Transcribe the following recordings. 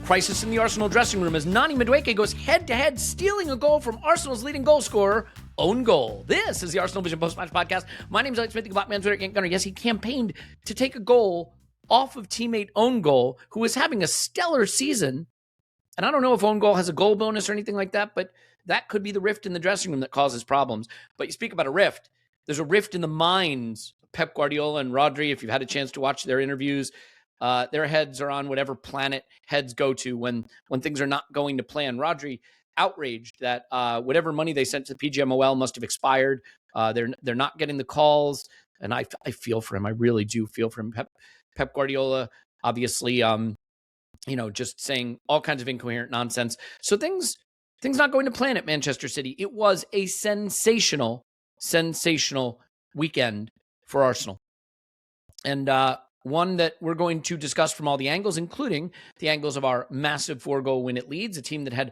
Crisis in the Arsenal dressing room as Nani Madueke goes head-to-head, stealing a goal from Arsenal's leading goal scorer, own goal. This is the ArsenalVision Post-Match Podcast. My name is Elliot Smith, the Black Man Twitter Gunner. Yes, he campaigned to take a goal off of teammate own goal, who is having a stellar season. And I don't know if own goal has a goal bonus or anything like that, but that could be the rift in the dressing room that causes problems. But you speak about a rift. There's a rift in the minds of Pep Guardiola and Rodri. If you've had a chance to watch their interviews, their heads are on whatever planet heads go to when things are not going to plan. Rodri outraged that whatever money they sent to the PGMOL must have expired. They're not getting the calls, and I feel for him. I really do feel for him. Pep Guardiola, obviously, just saying all kinds of incoherent nonsense. So things not going to plan at Manchester City. It was a sensational weekend for Arsenal, and one that we're going to discuss from all the angles, including the angles of our massive 4-goal win at Leeds, a team that had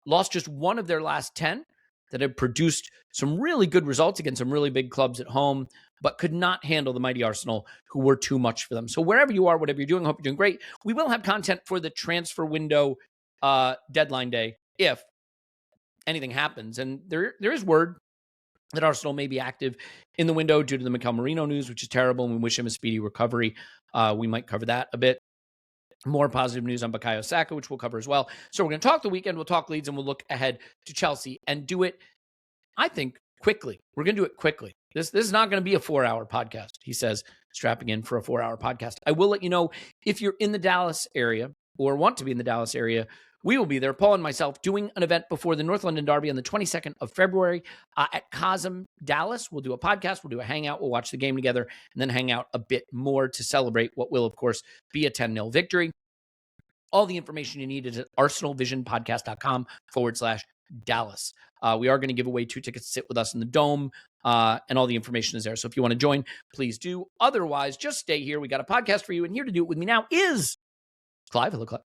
lost just one of their last 10, that had produced some really good results against some really big clubs at home, but could not handle the mighty Arsenal, who were too much for them. So wherever you are, whatever you're doing, I hope you're doing great. We will have content for the transfer window deadline day if anything happens. And there is word that Arsenal may be active in the window due to the Merino news, which is terrible, and we wish him a speedy recovery. We might cover that a bit. More positive news on Bukayo Saka, which we'll cover as well. So we're going to talk the weekend, we'll talk Leeds, and we'll look ahead to Chelsea and do it, I think, quickly. We're going to do it quickly. This is not going to be a 4-hour podcast, he says, strapping in for a 4-hour podcast. I will let you know if you're in the Dallas area or want to be in the Dallas area. We will be there, Paul and myself, doing an event before the North London Derby on the 22nd of February at Cosm, Dallas. We'll do a podcast. We'll do a hangout. We'll watch the game together and then hang out a bit more to celebrate what will, of course, be a 10-0 victory. All the information you need is at arsenalvisionpodcast.com/Dallas. We are going to give away 2 tickets to sit with us in the Dome, and all the information is there. So if you want to join, please do. Otherwise, just stay here. We got a podcast for you, and here to do it with me now is Clive. Hello, Clive.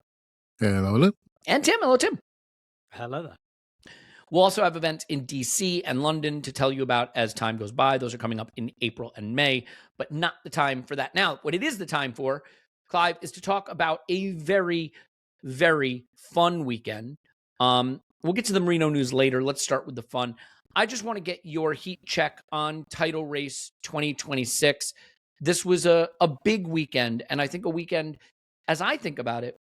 Hello. And Tim. Hello, Tim. Hello there. We'll also have events in DC and London to tell you about as time goes by. Those are coming up in April and May, but not the time for that now. What it is the time for, Clive, is to talk about a very, very fun weekend. We'll get to the Merino news later. Let's start with the fun. I just want to get your heat check on Title Race 2026. This was a big weekend, and I think a weekend, as I think about it,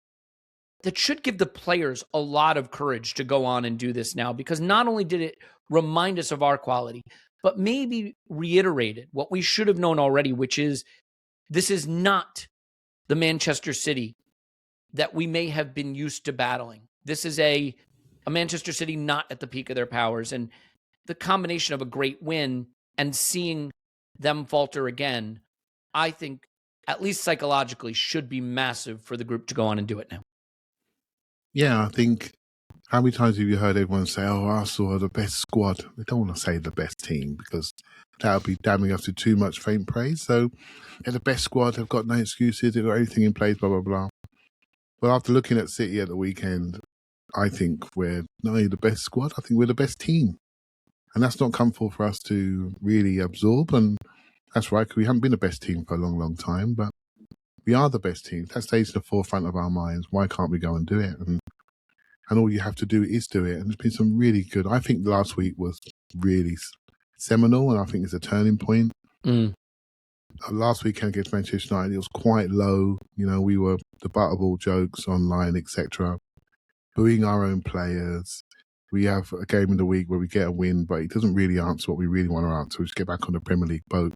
that should give the players a lot of courage to go on and do this now, because not only did it remind us of our quality, but maybe reiterated what we should have known already, which is this is not the Manchester City that we may have been used to battling. This is a Manchester City not at the peak of their powers, and the combination of a great win and seeing them falter again, I think, at least psychologically, should be massive for the group to go on and do it now. Yeah, I think, how many times have you heard everyone say, oh, Arsenal are the best squad? They don't want to say the best team because that would be damning us to too much faint praise. So they're the best squad. They've got no excuses. They've got everything in place, blah, blah, blah. But after looking at City at the weekend, I think we're not only the best squad, I think we're the best team. And that's not comfortable for us to really absorb. And that's right, because we haven't been the best team for a long, long time. But we are the best team. That stays in the forefront of our minds. Why can't we go and do it? And all you have to do is do it. And there's been some really good. I think last week was really seminal, and I think it's a turning point. Last weekend against Manchester United, it was quite low. You know, we were the butt of all jokes online, etc. Booing our own players. We have a game in the week where we get a win, but it doesn't really answer what we really want to answer, which is get back on the Premier League boat.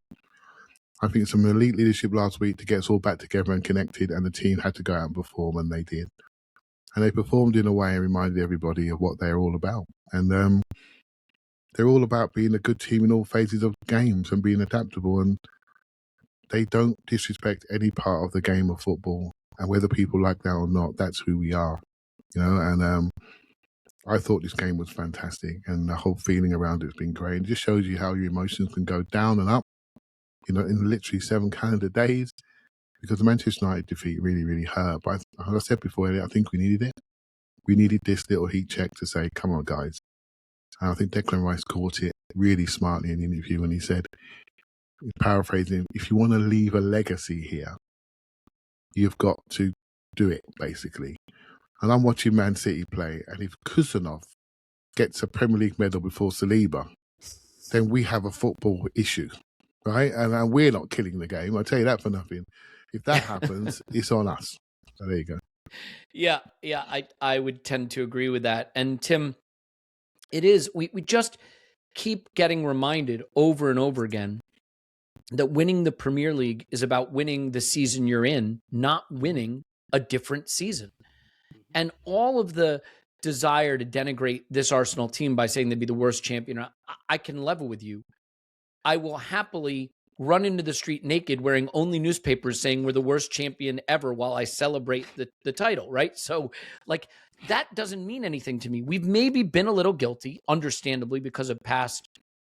I think some elite leadership last week to get us all back together and connected, and the team had to go out and perform, and they did. And they performed in a way and reminded everybody of what they're all about. And they're all about being a good team in all phases of games and being adaptable. And they don't disrespect any part of the game of football. And whether people like that or not, that's who we are. You know, and I thought this game was fantastic, and the whole feeling around it's been great. It just shows you how your emotions can go down and up, you know, in literally 7 calendar days, because the Manchester United defeat really, really hurt. But as I said before, I think we needed it. We needed this little heat check to say, come on, guys. And I think Declan Rice caught it really smartly in the interview when he said, paraphrasing, if you want to leave a legacy here, you've got to do it, basically. and I'm watching Man City play, and if Kusanov gets a Premier League medal before Saliba, then we have a football issue, right? And we're not killing the game. I'll tell you that for nothing. If that happens, it's on us. So there you go. Yeah, I would tend to agree with that. And Tim, it is, we just keep getting reminded over and over again that winning the Premier League is about winning the season you're in, not winning a different season. And all of the desire to denigrate this Arsenal team by saying they'd be the worst champion, I can level with you. I will happily run into the street naked wearing only newspapers saying we're the worst champion ever while I celebrate the title, right? So, like, that doesn't mean anything to me. We've maybe been a little guilty, understandably, because of past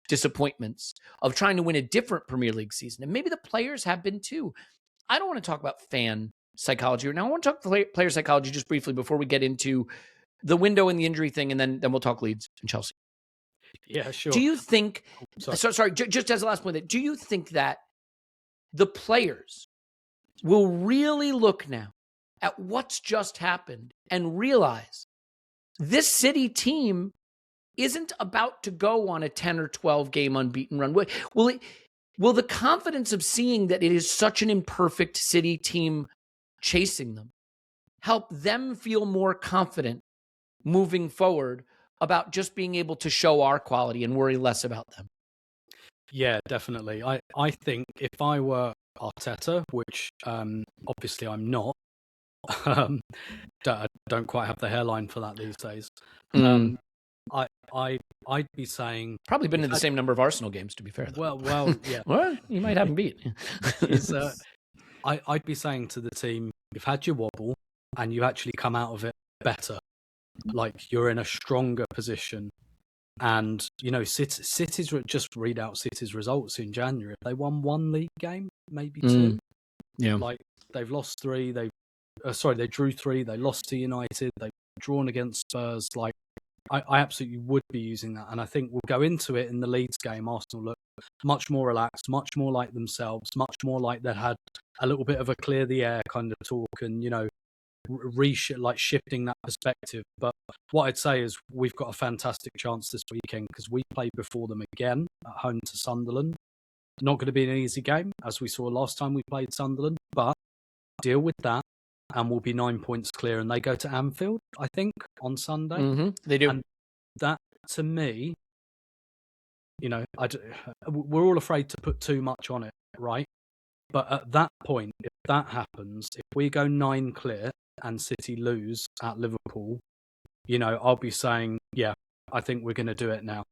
disappointments of trying to win a different Premier League season. And maybe the players have been too. I don't want to talk about fan psychology right now. I want to talk player psychology just briefly before we get into the window and the injury thing, and then we'll talk Leeds and Chelsea. Yeah, sure. Do you think, just as a last point, do you think that the players will really look now at what's just happened and realize this City team isn't about to go on a 10 or 12 game unbeaten run? Will the confidence of seeing that it is such an imperfect City team chasing them help them feel more confident moving forward about just being able to show our quality and worry less about them? Yeah, definitely. I think if I were Arteta, which obviously I'm not, don't quite have the hairline for that these days. I'd be saying probably been in the same number of Arsenal games, to be fair. Though. Well, yeah. Well, you might have him beat. I'd be saying to the team, you've had your wobble and you actually come out of it better. Like, you're in a stronger position. And, you know, City's just read out City's results in January. They won one league game, maybe two. Yeah. Like, they've lost three. They drew three. They lost to United. They've drawn against Spurs. Like, I absolutely would be using that. And I think we'll go into it in the Leeds game. Arsenal look much more relaxed, much more like themselves, much more like they had a little bit of a clear the air kind of talk and, you know, shifting that perspective. But what I'd say is we've got a fantastic chance this weekend because we play before them again at home to Sunderland. Not going to be an easy game, as we saw last time we played Sunderland, but deal with that and we'll be 9 points clear. And they go to Anfield, I think, on Sunday. Mm-hmm. They do. And that, to me, you know, we're all afraid to put too much on it, right? But at that point, if that happens, if we go 9 clear and City lose at Liverpool, you know, I'll be saying, yeah, I think we're going to do it now.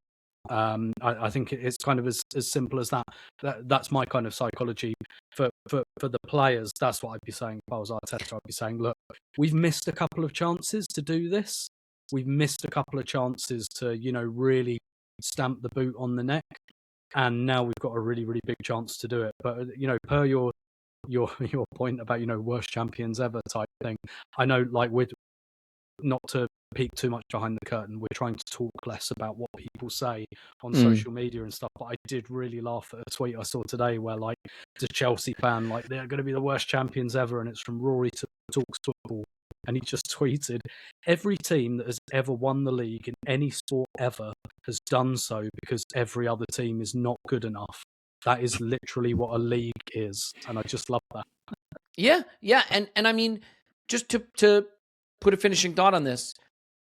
I think it's kind of as simple as that. That's my kind of psychology for the players. That's what I'd be saying if I was Arteta. I'd be saying, look, we've missed a couple of chances to do this. We've missed a couple of chances to, you know, really stamp the boot on the neck. And now we've got a really, really big chance to do it. But, you know, per your point about, you know, worst champions ever type thing, I know, like, we're not to peek too much behind the curtain, we're trying to talk less about what people say on social media and stuff, but I did really laugh at a tweet I saw today where, like, it's a Chelsea fan, like, they're going to be the worst champions ever, and it's from Rory to Talks Football, and he just tweeted, every team that has ever won the league in any sport ever has done so because every other team is not good enough. That is literally what a league is, and I just love that. Yeah, and I mean, just to put a finishing thought on this,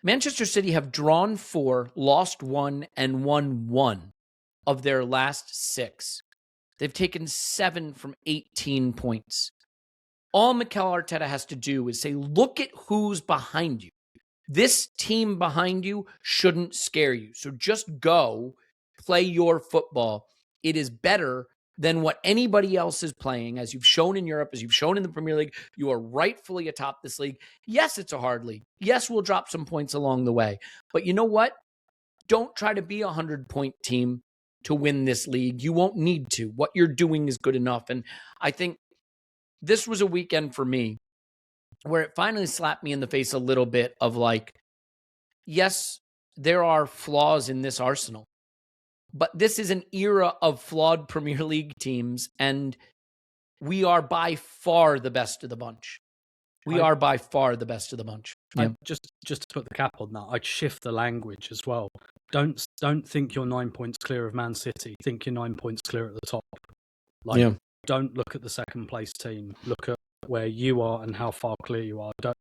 Manchester City have drawn 4, lost 1, and won 1 of their last 6. They've taken 7 from 18 points. All Mikel Arteta has to do is say, look at who's behind you. This team behind you shouldn't scare you. So just go play your football. It is better than what anybody else is playing, as you've shown in Europe, as you've shown in the Premier League. You are rightfully atop this league. Yes, it's a hard league. Yes, we'll drop some points along the way. But you know what? Don't try to be a 100-point team to win this league. You won't need to. What you're doing is good enough. And I think this was a weekend for me where it finally slapped me in the face a little bit of, like, yes, there are flaws in this Arsenal, but this is an era of flawed Premier League teams, and we are by far the best of the bunch. We are by far the best of the bunch. Yeah. just to put the cap on that, I'd shift the language as well. Don't think you're 9 points clear of Man City. Think you're 9 points clear at the top. Like, don't look at the second place team. Look at where you are and how far clear you are. Don't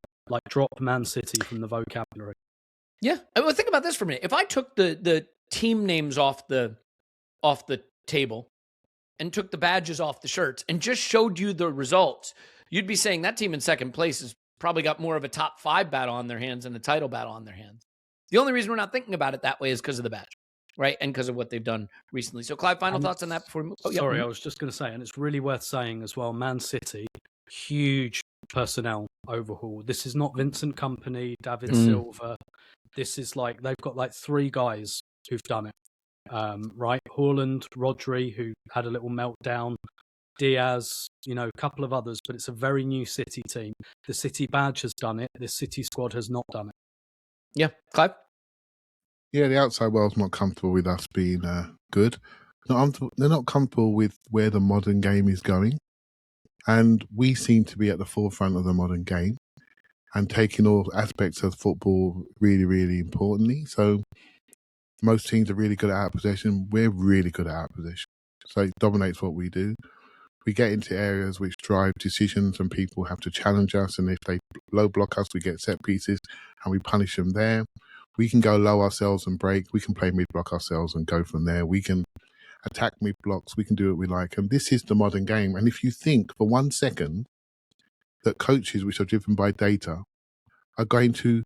drop Man City from the vocabulary. Yeah. Well, think about this for a minute. If I took the team names off the table and took the badges off the shirts and just showed you the results, you'd be saying that team in second place has probably got more of a top 5 battle on their hands and a title battle on their hands. The only reason we're not thinking about it that way is because of the badge, right? And because of what they've done recently. So, Clive, final thoughts on that before we move? Sorry, I was just going to say, and it's really worth saying as well, Man City, huge personnel overhaul. This is not Vincent Kompany, David Silva. This is they've got 3 guys who've done it, right? Haaland, Rodri, who had a little meltdown, Diaz, a couple of others, but it's a very new City team. The City badge has done it. The City squad has not done it. Yeah. Clive? Yeah, the outside world's not comfortable with us being good. They're not comfortable with where the modern game is going. And we seem to be at the forefront of the modern game and taking all aspects of football really, really importantly. So most teams are really good at out possession. We're really good at out possession. So it dominates what we do. We get into areas which drive decisions and people have to challenge us. And if they low block us, we get set pieces and we punish them there. We can go low ourselves and break. We can play mid block ourselves and go from there. We can attack mid blocks. We can do what we like. And this is the modern game. And if you think for 1 second that coaches which are driven by data are going to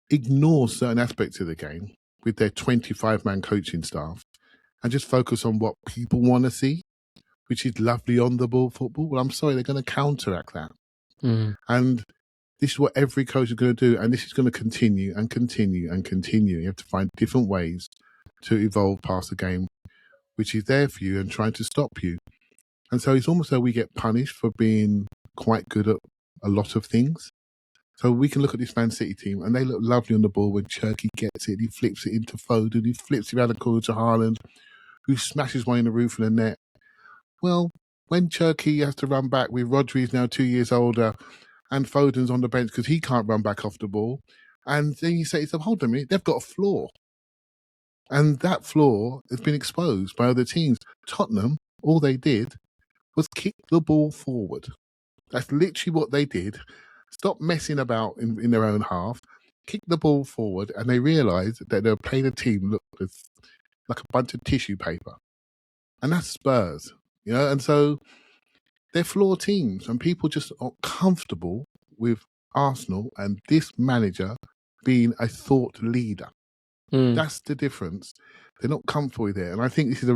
ignore certain aspects of the game with their 25-man coaching staff and just focus on what people want to see, which is lovely on-the-ball football, well, I'm sorry, they're going to counteract that. And this is what every coach is going to do, and this is going to continue and continue and continue. You have to find different ways to evolve past the game, which is there for you and trying to stop you. And so it's almost like we get punished for being quite good at a lot of things. So we can look at this Man City team, and they look lovely on the ball when Cherky gets it, he flips it into Foden, he flips it around the corner to Haaland, who smashes one in the roof of the net. Well, when Cherky has to run back with Rodri is now 2 years older and Foden's on the bench because he can't run back off the ball, and then you say to yourself, hold on a minute, they've got a flaw. And that flaw has been exposed by other teams. Tottenham, all they did was kick the ball forward. That's literally what they did. Stop messing about in their own half, kick the ball forward, and they realised that they were playing a team look like a bunch of tissue paper. And that's Spurs, and so they're flawed teams, and people just are comfortable with Arsenal and this manager being a thought leader. That's the difference. They're not comfortable with it. And I think this is a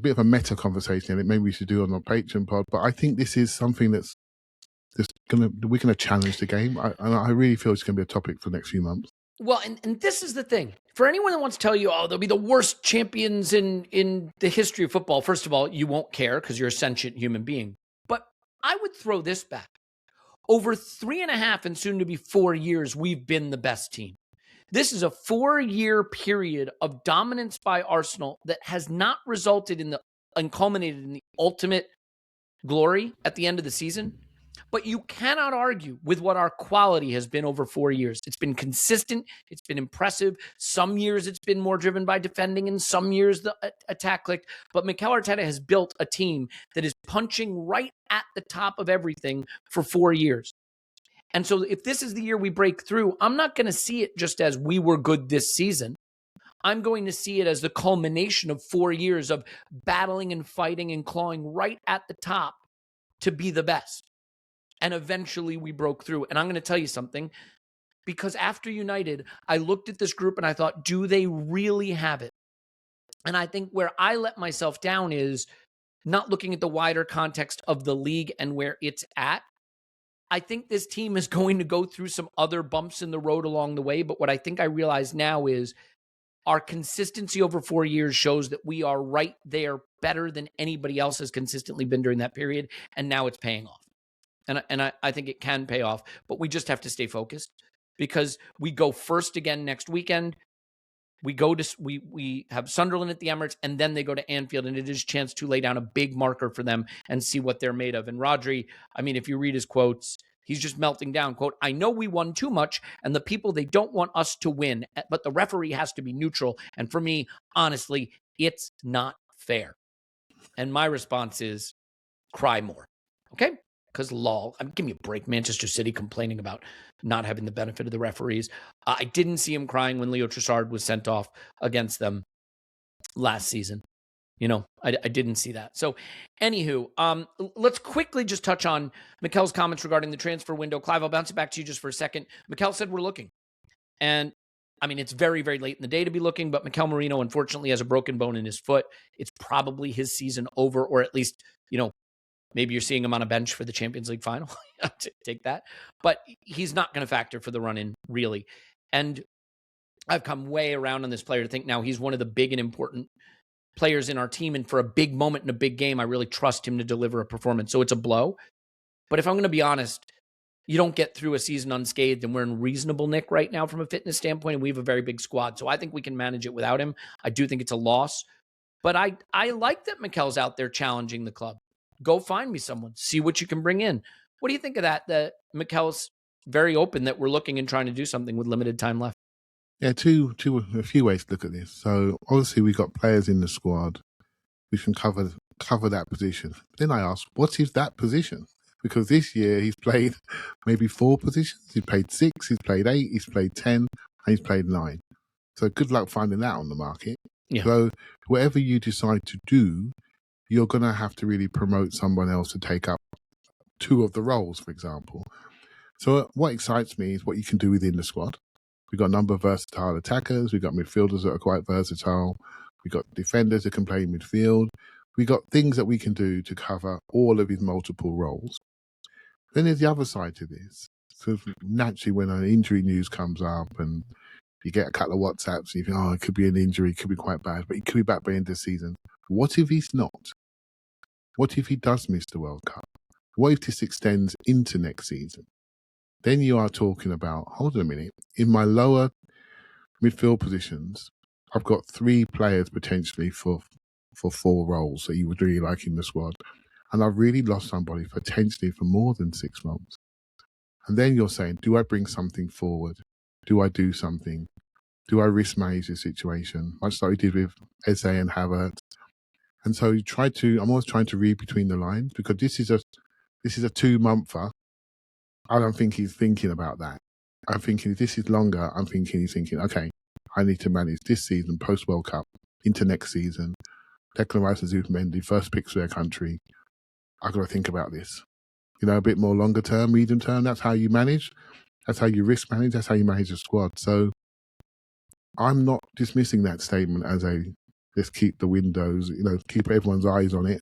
bit of a meta conversation, and maybe we should do on our Patreon pod, but I think this is something that's we're going to challenge the game. And I really feel it's going to be a topic for the next few months. Well, and this is the thing. For anyone that wants to tell you, they'll be the worst champions in the history of football, first of all, you won't care because you're a sentient human being. But I would throw this back. Over 3.5 and soon to be 4 years, we've been the best team. This is a 4-year period of dominance by Arsenal that has not resulted and culminated in the ultimate glory at the end of the season. But you cannot argue with what our quality has been over 4 years. It's been consistent. It's been impressive. Some years it's been more driven by defending, and some years the attack clicked. But Mikel Arteta has built a team that is punching right at the top of everything for 4 years. And so if this is the year we break through, I'm not going to see it just as we were good this season. I'm going to see it as the culmination of 4 years of battling and fighting and clawing right at the top to be the best. And eventually we broke through. And I'm going to tell you something, because after United, I looked at this group and I thought, do they really have it? And I think where I let myself down is not looking at the wider context of the league and where it's at. I think this team is going to go through some other bumps in the road along the way. But what I think I realize now is our consistency over 4 years shows that we are right there better than anybody else has consistently been during that period. And now it's paying off. And I think it can pay off, but we just have to stay focused because we go first again next weekend. We have Sunderland at the Emirates, and then they go to Anfield, and it is a chance to lay down a big marker for them and see what they're made of. And Rodri, I mean, if you read his quotes, He's just melting down. Quote, I know we won too much and the people, they don't want us to win, but the referee has to be neutral. And for me, honestly, it's not fair. And my response is cry more. Okay? Because lol, give me a break. Manchester City complaining about not having the benefit of the referees. I didn't see him crying when Leo Trossard was sent off against them last season. I didn't see that. So anywho, let's quickly just touch on Mikel's comments regarding the transfer window. Clive, I'll bounce it back to you just for a second. Mikel said we're looking. And it's very, very late in the day to be looking, but Mikel Merino, unfortunately, has a broken bone in his foot. It's probably his season over, or at least, maybe you're seeing him on a bench for the Champions League final. Take that. But he's not going to factor for the run-in, really. And I've come way around on this player to think now he's one of the big and important players in our team, and for a big moment in a big game, I really trust him to deliver a performance. So it's a blow. But if I'm going to be honest, you don't get through a season unscathed, and we're in reasonable nick right now from a fitness standpoint, and we have a very big squad. So I think we can manage it without him. I do think it's a loss. But I like that Mikel's out there challenging the club. Go find me someone. See what you can bring in. What do you think of that? That Mikel's very open that we're looking and trying to do something with limited time left. Yeah, a few ways to look at this. So obviously we got players in the squad who can cover that position. Then I ask, what is that position? Because this year he's played maybe 4 positions. He's played 6, he's played 8, he's played 10, and he's played 9. So good luck finding that on the market. Yeah. So whatever you decide to do, you're going to have to really promote someone else to take up 2 of the roles, for example. So what excites me is what you can do within the squad. We've got a number of versatile attackers. We've got midfielders that are quite versatile. We've got defenders that can play midfield. We've got things that we can do to cover all of his multiple roles. Then there's the other side to this. So naturally, when an injury news comes up and you get a couple of WhatsApps, and you think, it could be an injury, it could be quite bad, but he could be back by the end of the season. What if he's not? What if he does miss the World Cup? What if this extends into next season? Then you are talking about, hold on a minute, in my lower midfield positions, I've got 3 players potentially for 4 roles that you would really like in the squad. And I've really lost somebody potentially for more than 6 months. And then you're saying, do I bring something forward? Do I do something? Do I risk manage the situation? Much like we did with Eze and Havertz. And so I'm always trying to read between the lines, because this is a 2-monther. I don't think he's thinking about that. I'm thinking if this is longer, he's thinking, okay, I need to manage this season, post-World Cup, into next season. Declan Rice and Zubimendi, first picks for their country. I've got to think about this. A bit more longer term, medium term. That's how you manage. That's how you risk manage. That's how you manage a squad. So I'm not dismissing that statement as let's keep the windows, keep everyone's eyes on it.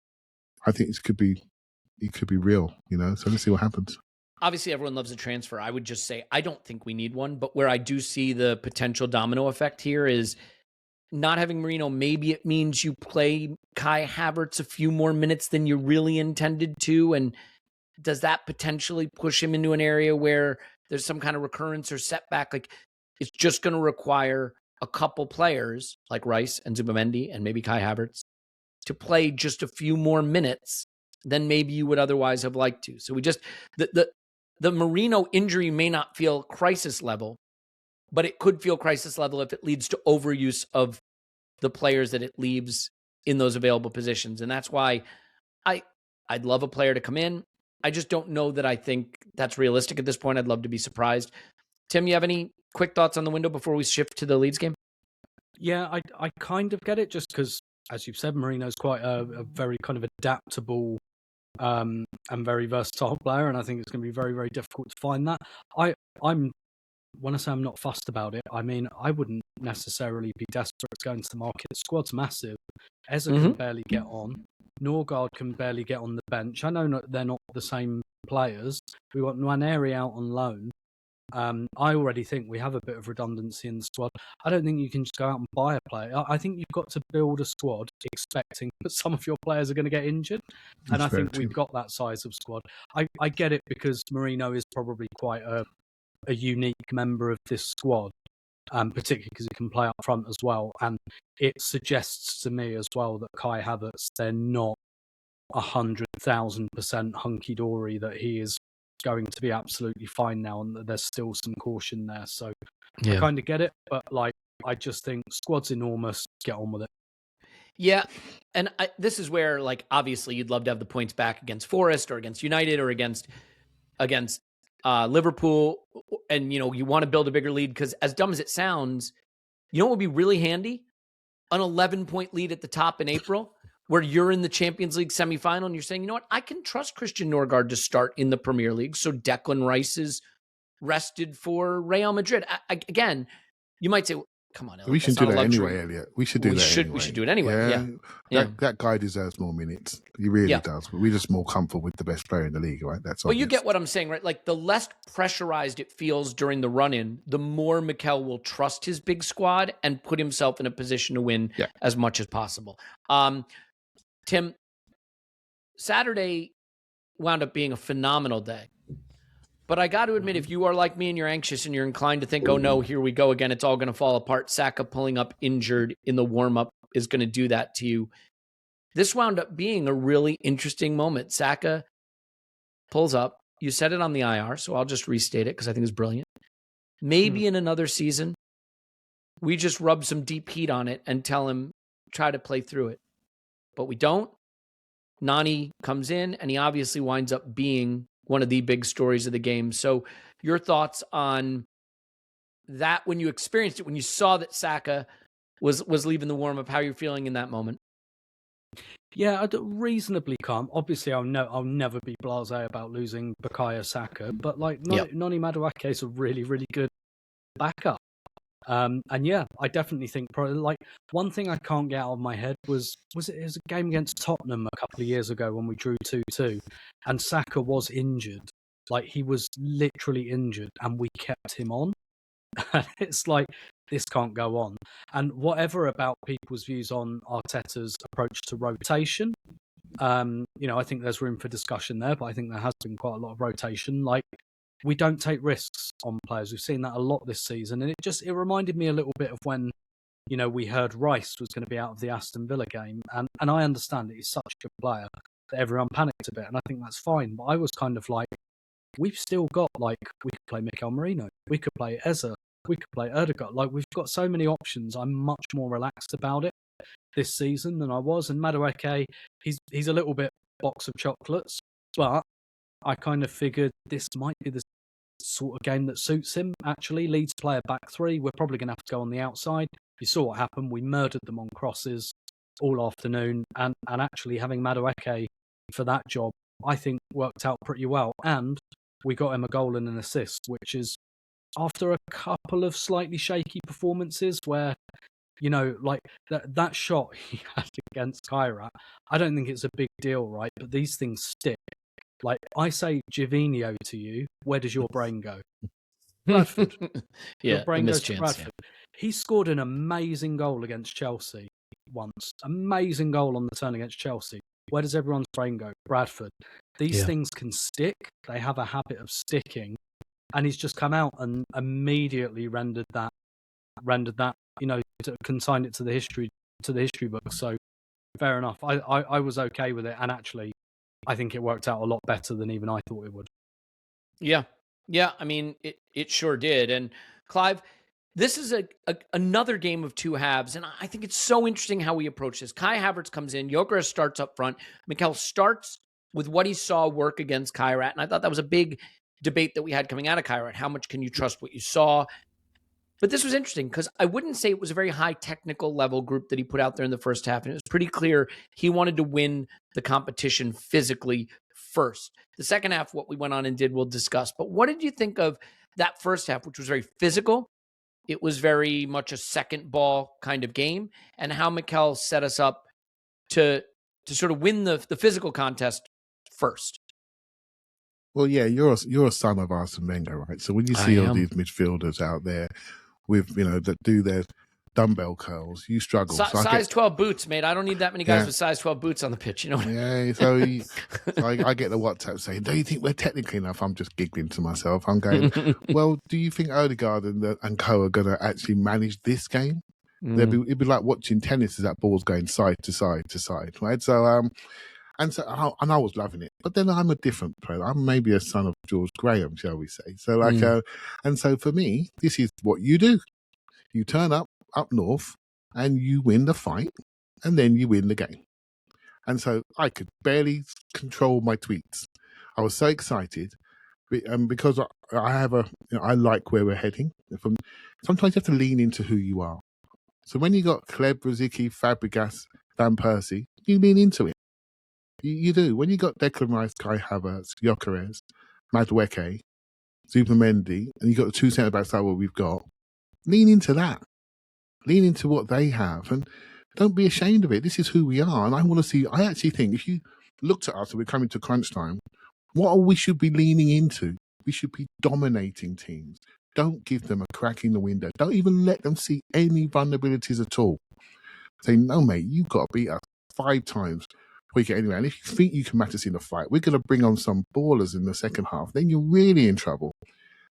I think it could be real, so let's see what happens. Obviously, everyone loves a transfer. I would just say I don't think we need one, but where I do see the potential domino effect here is not having Merino. Maybe it means you play Kai Havertz a few more minutes than you really intended to, and does that potentially push him into an area where there's some kind of recurrence or setback? Like, it's just going to require a couple players like Rice and Zubimendi and maybe Kai Havertz to play just a few more minutes than maybe you would otherwise have liked to. So we just the Merino injury may not feel crisis level, but it could feel crisis level if it leads to overuse of the players that it leaves in those available positions. And that's why I'd love a player to come in. I just don't know that I think that's realistic at this point. I'd love to be surprised. Tim, you have any quick thoughts on the window before we shift to the Leeds game? Yeah, I kind of get it, just because, as you've said, Merino's quite a very kind of adaptable and very versatile player, and I think it's going to be very, very difficult to find that. When I say I'm not fussed about it, I mean I wouldn't necessarily be desperate to go into the market. The squad's massive. Eze can barely get on. Norgard can barely get on the bench. I know they're not the same players. We got Nwaneri out on loan. I already think we have a bit of redundancy in the squad. I don't think you can just go out and buy a player. I think you've got to build a squad expecting that some of your players are going to get injured. And I think we've got that size of squad. I get it, because Merino is probably quite a unique member of this squad, particularly because he can play up front as well. And it suggests to me as well that Kai Havertz, they're not 100,000% hunky-dory, that he is going to be absolutely fine now, and that there's still some caution there. So I Yeah. kind of get it, but like I just think squad's enormous. Get on with it. Yeah. And this is where, like, obviously you'd love to have the points back against Forest or against United or against Liverpool. And, you know, you want to build a bigger lead because, as dumb as it sounds, you know what would be really handy? An 11-point lead at the top in April where you're in the Champions League semifinal and you're saying, you know what, I can trust Christian Norgard to start in the Premier League. So Declan Rice is rested for Real Madrid. Again, you might say, come on, Elliot, we should do that anyway, Elliot. We should do that anyway. We should do it anyway. Yeah. That guy deserves more minutes. He really does. But we're just more comfortable with the best player in the league, right? That's all. Well, you get what I'm saying, right? Like, the less pressurized it feels during the run-in, the more Mikel will trust his big squad and put himself in a position to win as much as possible. Tim, Saturday wound up being a phenomenal day. But I got to admit, if you are like me and you're anxious and you're inclined to think, oh no, here we go again, it's all going to fall apart. Saka pulling up injured in the warm-up is going to do that to you. This wound up being a really interesting moment. Saka pulls up. You said it on the IR, so I'll just restate it because I think it's brilliant. Maybe in another season, we just rub some deep heat on it and tell him, try to play through it. But we don't. Nani comes in, and he obviously winds up being one of the big stories of the game. So your thoughts on that when you experienced it, when you saw that Saka was leaving the warm-up, how you're feeling in that moment? Yeah, reasonably calm. Obviously, I'll never be blasé about losing Bukayo Saka, but like Noni Madueke is a really, really good backup. And yeah, I definitely think probably like one thing I can't get out of my head was it was a game against Tottenham a couple of years ago when we drew 2-2 and Saka was injured. Like, he was literally injured and we kept him on. And it's like, this can't go on. And whatever about people's views on Arteta's approach to rotation, you know, I think there's room for discussion there, but I think there has been quite a lot of rotation. Like, we don't take risks on players. We've seen that a lot this season. And it reminded me a little bit of when, you know, we heard Rice was going to be out of the Aston Villa game. And I understand that he's such a good player that everyone panicked a bit. And I think that's fine. But I was kind of like, we've still got, like, we could play Mikel Merino. We could play Eze. We could play Odegaard. Like, we've got so many options. I'm much more relaxed about it this season than I was. And Madueke, he's a little bit box of chocolates. But I kind of figured this might be the sort of game that suits him, actually. Leeds play a back three. We're probably going to have to go on the outside. You saw what happened. We murdered them on crosses all afternoon. And actually having Madueke for that job, I think, worked out pretty well. And we got him a goal and an assist, which is after a couple of slightly shaky performances where, you know, like that shot he had against Kairat, I don't think it's a big deal, right? But these things stick. Like, I say Giovinio to you, where does your brain go? Bradford. Your brain goes to Bradford. Yeah. He scored an amazing goal against Chelsea once. Amazing goal on the turn against Chelsea. Where does everyone's brain go? Bradford. These things can stick. They have a habit of sticking. And he's just come out and immediately rendered that, you know, consigned it to the history book. So fair enough. I was okay with it, and actually I think it worked out a lot better than even I thought it would. Yeah. I mean, it sure did. And Clive, this is another game of two halves, and I think it's so interesting how we approach this. Kai Havertz comes in, Gyokeres starts up front. Mikel starts with what he saw work against Kairat, and I thought that was a big debate that we had coming out of Kairat. How much can you trust what you saw? But this was interesting because I wouldn't say it was a very high technical level group that he put out there in the first half. And it was pretty clear he wanted to win the competition physically first. The second half, what we went on and did, we'll discuss. But what did you think of that first half, which was very physical? It was very much a second ball kind of game. And how Mikel set us up to sort of win the physical contest first. Well, yeah, you're a son of Arsene Wenger, right? So when you see all these midfielders out there with, you know, that do their dumbbell curls, you struggle. Size 12 boots, mate. I don't need that many guys with size 12 boots on the pitch, you know. Yeah, so I get the WhatsApp saying, "Do you think we're technical enough?" I'm just giggling to myself. I'm going, well, do you think Odegaard and co are going to actually manage this game? It'd be like watching tennis as that ball's going side to side to side, right? So And so, I was loving it. But then I'm a different player. I'm maybe a son of George Graham, shall we say. So and so for me, this is what you do. You turn up north and you win the fight and then you win the game. And so I could barely control my tweets. I was so excited because I have I like where we're heading. Sometimes you have to lean into who you are. So when you got Kleb, Rosicky, Fabregas, Van Persie, you lean into it. You do. When you got Declan Rice, Kai Havertz, Gyokeres, Madueke, Zubimendi, and you got the two centre-backs that we've got, lean into that. Lean into what they have. And don't be ashamed of it. This is who we are. And I actually think if you looked at us and we're coming to crunch time, what we should be leaning into? We should be dominating teams. Don't give them a crack in the window. Don't even let them see any vulnerabilities at all. Say, no, mate, you've got to beat us 5 times before you get anywhere. And if you think you can match us in a fight, we're going to bring on some ballers in the second half. Then you're really in trouble.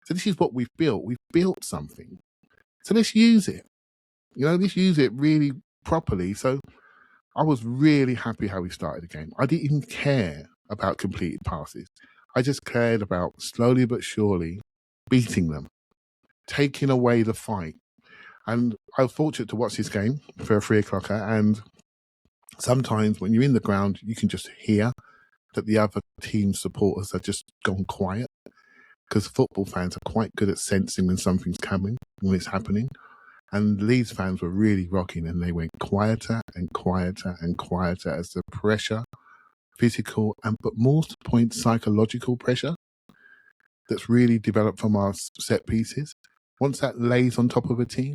So this is what we've built. We've built something. So let's use it. Let's use it really properly. So I was really happy how we started the game. I didn't even care about completed passes. I just cared about slowly but surely beating them, taking away the fight. And I was fortunate to watch this game for a 3:00, and sometimes when you're in the ground, you can just hear that the other team's supporters are just gone quiet, because football fans are quite good at sensing when something's coming, when it's happening. And Leeds fans were really rocking, and they went quieter and quieter and quieter as the pressure, physical, but more to the point, psychological pressure that's really developed from our set pieces. Once that lays on top of a team,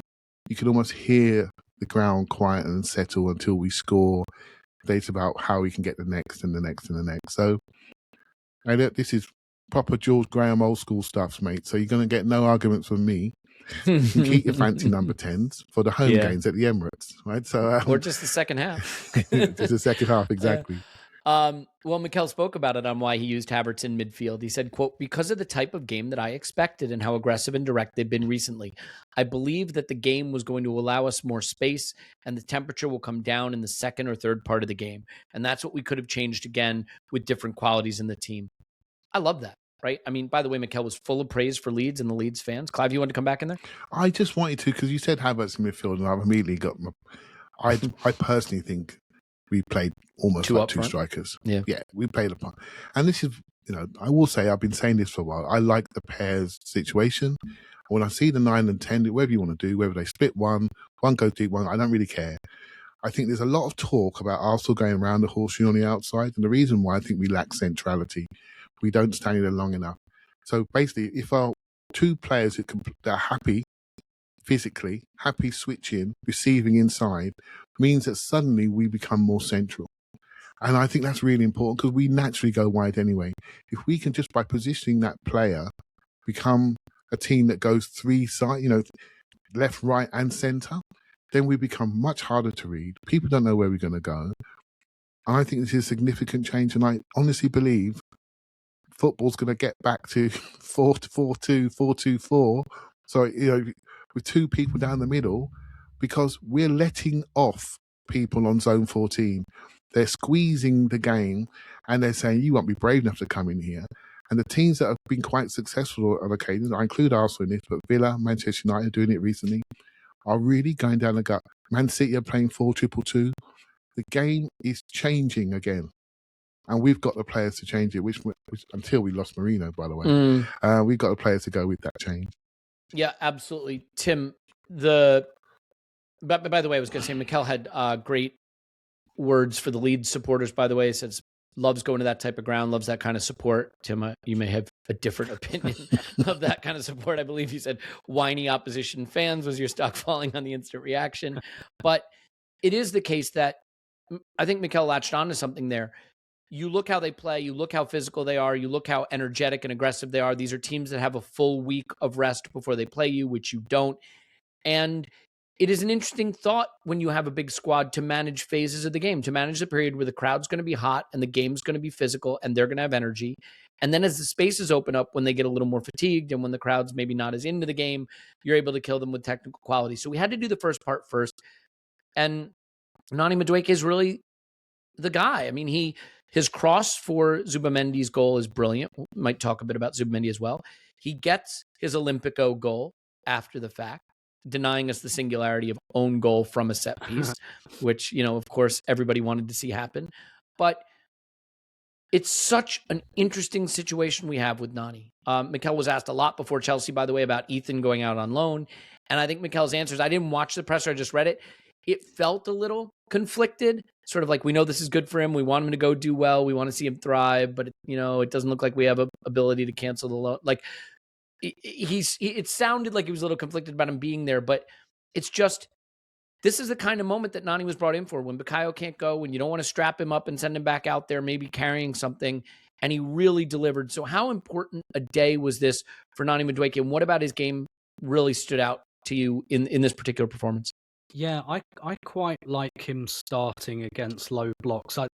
you can almost hear the ground quiet and settle until we score. It's about how we can get the next and the next and the next. So, Elliot, this is proper George Graham old school stuff, mate. So you're going to get no arguments from me. You can keep your fancy number 10s for the home games at the Emirates, right? So, or just the second half. Just the second half, exactly. Well, Mikel spoke about it on why he used Havertz in midfield. He said, quote, "Because of the type of game that I expected and how aggressive and direct they've been recently, I believe that the game was going to allow us more space and the temperature will come down in the second or third part of the game. And that's what we could have changed again with different qualities in the team." I love that. Right? I mean, by the way, Mikel was full of praise for Leeds and the Leeds fans. Clive, you want to come back in there? I just wanted to, because you said Havertz in midfield, and I've immediately got I personally think we played almost like two strikers. Yeah, we played a part. And this is, I will say, I've been saying this for a while. I like the pairs situation. When I see the 9 and 10, whatever you want to do, whether they split one goes deep, one, I don't really care. I think there's a lot of talk about Arsenal going around the horseshoe on the outside. And the reason why I think we lack centrality, we don't stand there long enough. So basically, if our 2 players that are happy physically, happy switching, receiving inside, means that suddenly we become more central. And I think that's really important, because we naturally go wide anyway. If we can just, by positioning that player, become a team that goes 3 sides, left, right, and centre, then we become much harder to read. People don't know where we're going to go. And I think this is a significant change. And I honestly believe football's going to get back to 4-4-2, 4-2-4. So, with 2 people down the middle, because we're letting off people on zone 14. They're squeezing the game, and they're saying, you won't be brave enough to come in here. And the teams that have been quite successful on occasions, I include Arsenal in this, but Villa, Manchester United doing it recently, are really going down the gut. Man City are playing 4-2-2. The game is changing again. And we've got the players to change it, which until we lost Merino, by the way, we've got the players to go with that change. Yeah, absolutely. Tim, but by the way, I was going to say, Mikel had great words for the Leeds supporters, by the way. He says, loves going to that type of ground, loves that kind of support. Tim, you may have a different opinion of that kind of support. I believe you said whiny opposition fans was your stock falling on the instant reaction. But it is the case that I think Mikel latched on to something there. You look how they play, you look how physical they are, you look how energetic and aggressive they are. These are teams that have a full week of rest before they play you, which you don't. And it is an interesting thought when you have a big squad to manage phases of the game, to manage the period where the crowd's going to be hot and the game's going to be physical and they're going to have energy. And then as the spaces open up, when they get a little more fatigued and when the crowd's maybe not as into the game, you're able to kill them with technical quality. So we had to do the first part first. And Nani Madueke is really the guy. I mean, his cross for Zubimendi's goal is brilliant. We might talk a bit about Zubimendi as well. He gets his Olympico goal after the fact, denying us the singularity of own goal from a set piece, which, of course, everybody wanted to see happen. But it's such an interesting situation we have with Nani. Mikel was asked a lot before Chelsea, by the way, about Ethan going out on loan. And I think Mikel's answers, I didn't watch the presser, I just read it. It felt a little conflicted, sort of like, we know this is good for him. We want him to go do well. We want to see him thrive. But, it doesn't look like we have a ability to cancel the loan. Like, it sounded like he was a little conflicted about him being there. But it's just, this is the kind of moment that Nani was brought in for, when Bukayo can't go, when you don't want to strap him up and send him back out there, maybe carrying something, and he really delivered. So how important a day was this for Nani Madueke, and what about his game really stood out to you in this particular performance? Yeah, I quite like him starting against low blocks. I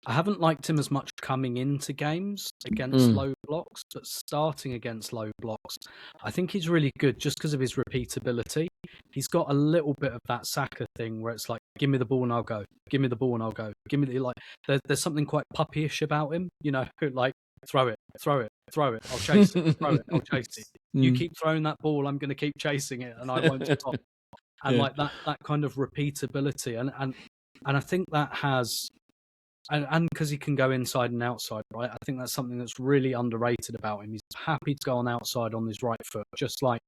haven't liked him as much coming into games against low blocks, but starting against low blocks, I think he's really good just because of his repeatability. He's got a little bit of that Saka thing where it's like, give me the ball and I'll go. Give me the ball and I'll go. Give me the, like, there's something quite puppyish about him, like, throw it, I'll chase it, throw it, I'll chase it. You keep throwing that ball, I'm going to keep chasing it, and I won't stop. And like that kind of repeatability, and I think that has, and because he can go inside and outside, right? I think that's something that's really underrated about him. He's happy to go on outside on his right foot, just like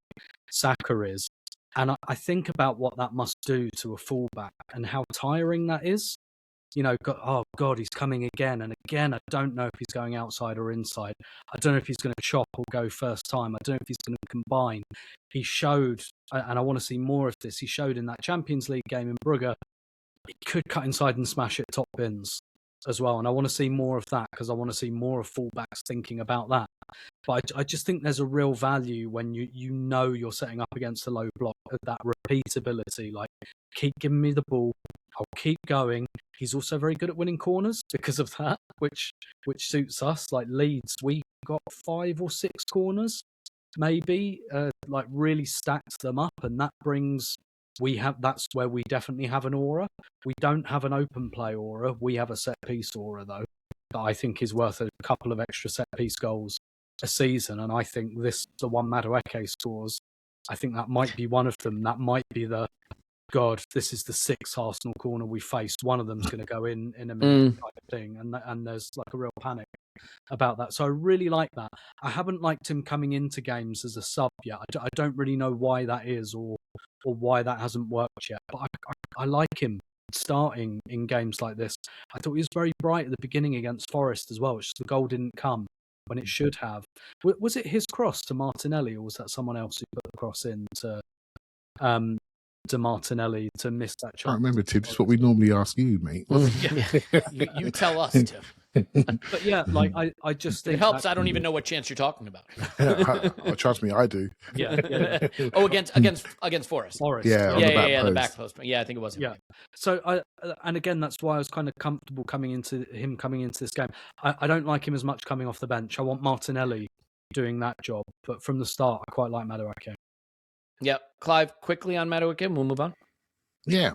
Saka is. And I think about what that must do to a fullback and how tiring that is. Oh God, he's coming again and again. I don't know if he's going outside or inside. I don't know if he's going to chop or go first time. I don't know if he's going to combine. He showed, and I want to see more of this, he showed in that Champions League game in Brugge, he could cut inside and smash it top bins as well. And I want to see more of that, because I want to see more of fullbacks thinking about that. But I just think there's a real value when you're setting up against a low block, of that repeatability. Like, keep giving me the ball, I'll keep going. He's also very good at winning corners because of that, which suits us. Like Leeds, we got 5 or 6 corners, maybe, like really stacked them up, and that's where we definitely have an aura. We don't have an open play aura. We have a set piece aura, though, that I think is worth a couple of extra set piece goals a season. And I think the one Madueke scores, I think that might be one of them. That might be God, this is the 6th Arsenal corner we faced. One of them's going to go in a minute, type of thing, and there's like a real panic about that. So I really like that. I haven't liked him coming into games as a sub yet. I don't really know why that is, or why that hasn't worked yet. But I like him starting in games like this. I thought he was very bright at the beginning against Forest as well. It's just the goal didn't come when it should have. Was it his cross to Martinelli, or was that someone else who put the cross in to Martinelli to miss that chance? I can't remember, Tim. This is what we normally ask you, mate. You tell us, Tim. But yeah, like I just think it helps. I don't even know what chance you're talking about. Trust me, I do. Yeah. Oh, against Forest. The back post. Yeah, I think it was him. Yeah. So and again, that's why I was kind of comfortable coming into this game. I don't like him as much coming off the bench. I want Martinelli doing that job, but from the start, I quite like Madueke. Yeah, Clive, quickly on Madueke, and we'll move on. Yeah,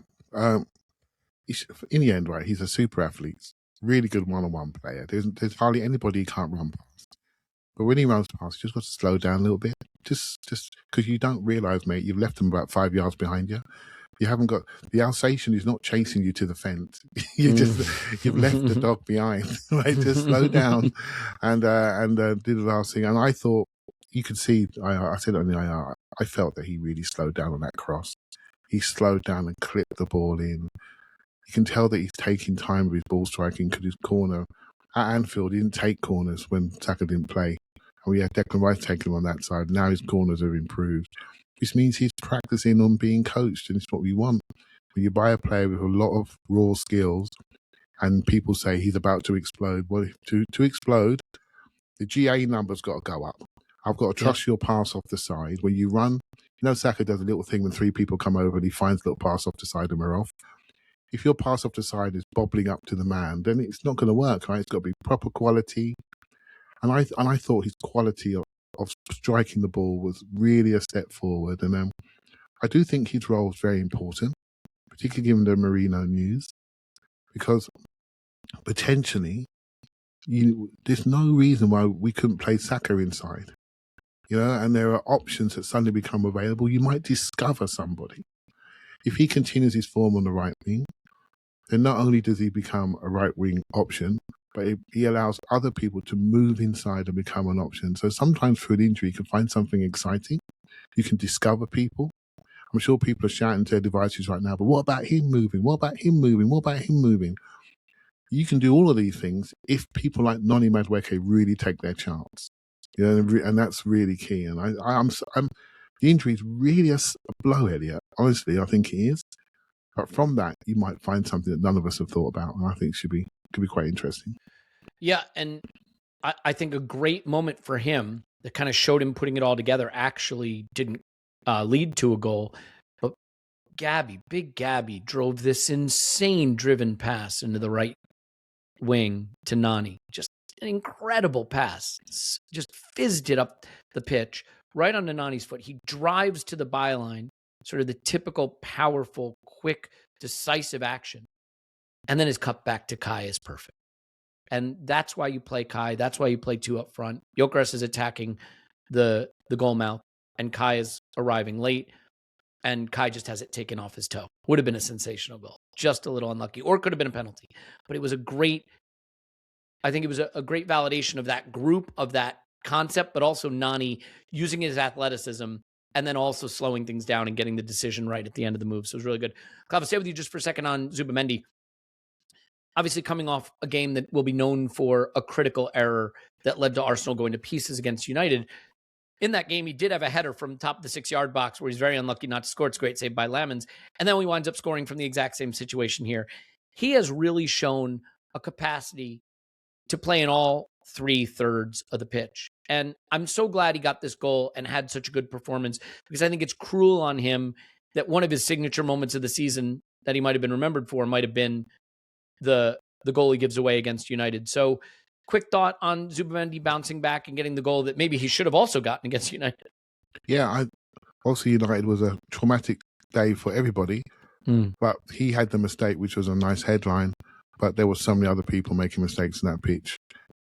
in the end, right, he's a super athlete, really good one-on-one player. There's hardly anybody he can't run past. But when he runs past, you just got to slow down a little bit, just because you don't realise, mate, you've left him about 5 yards behind you. You haven't got, the Alsatian is not chasing you to the fence. You've left the dog behind. Right, just slow down and do the last thing. And I thought, you could see, I said it on the IR, I felt that he really slowed down on that cross. He slowed down and clipped the ball in. You can tell that he's taking time with his ball striking, because his corner at Anfield, he didn't take corners when Saka didn't play. And we had Declan Rice taking him on that side. Now his corners have improved, which means he's practicing on being coached, and it's what we want. When you buy a player with a lot of raw skills and people say he's about to explode, well, to explode, the GA number's got to go up. I've got to trust your pass off the side. When you run, Saka does a little thing when 3 people come over and he finds a little pass off the side and we're off. If your pass off the side is bobbling up to the man, then it's not going to work, right? It's got to be proper quality. And I thought his quality of striking the ball was really a step forward. And I do think his role is very important, particularly given the Merino news, because potentially, there's no reason why we couldn't play Saka inside. And there are options that suddenly become available. You might discover somebody. If he continues his form on the right wing, then not only does he become a right wing option, but he allows other people to move inside and become an option. So sometimes through an injury, you can find something exciting. You can discover people. I'm sure people are shouting to their devices right now, but what about him moving? What about him moving? What about him moving? You can do all of these things if people like Noni Madueke really take their chance. And that's really key. And I'm the injury is really a blow, Elliot. Honestly, I think it is. But from that, you might find something that none of us have thought about, and I think could be quite interesting. Yeah, and I think a great moment for him that kind of showed him putting it all together actually didn't lead to a goal. But Big Gabby, drove this insane driven pass into the right wing to Nani. Just an incredible pass. Just fizzed it up the pitch, right onto Nani's foot. He drives to the byline, sort of the typical powerful, quick, decisive action. And then his cut back to Kai is perfect. And that's why you play Kai. That's why you play two up front. Gyokeres is attacking the goal mouth, and Kai is arriving late, and Kai just has it taken off his toe. Would have been a sensational goal. Just a little unlucky, or it could have been a penalty. But it was a great validation of that group, of that concept, but also Nani using his athleticism and then also slowing things down and getting the decision right at the end of the move. So it was really good. Clive, I'll stay with you just for a second on Zubimendi. Obviously coming off a game that will be known for a critical error that led to Arsenal going to pieces against United. In that game, he did have a header from top of the 6-yard box where he's very unlucky not to score. It's a great save by Lamens. And then he winds up scoring from the exact same situation here. He has really shown a capacity to play in all 3/3 of the pitch. And I'm so glad he got this goal and had such a good performance, because I think it's cruel on him that one of his signature moments of the season that he might have been remembered for might have been the goal he gives away against United. So quick thought on Zubimendi bouncing back and getting the goal that maybe he should have also gotten against United. Yeah, also United was a traumatic day for everybody, but he had the mistake, which was a nice headline, but there were so many other people making mistakes in that pitch,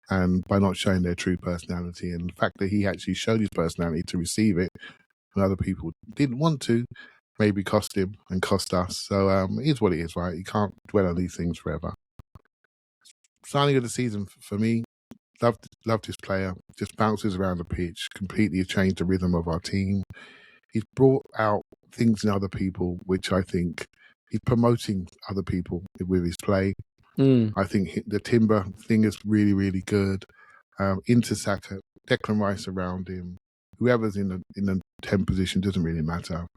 and by not showing their true personality, and the fact that he actually showed his personality to receive it, and other people didn't want to, maybe cost him and cost us. So it is what it is, right? You can't dwell on these things forever. Signing of the season for me, loved his player. Just bounces around the pitch, completely changed the rhythm of our team. He's brought out things in other people, which I think he's promoting other people with his play. I think the Timber thing is really, really good. Into Saka, Declan Rice around him, whoever's in the 10 position doesn't really matter.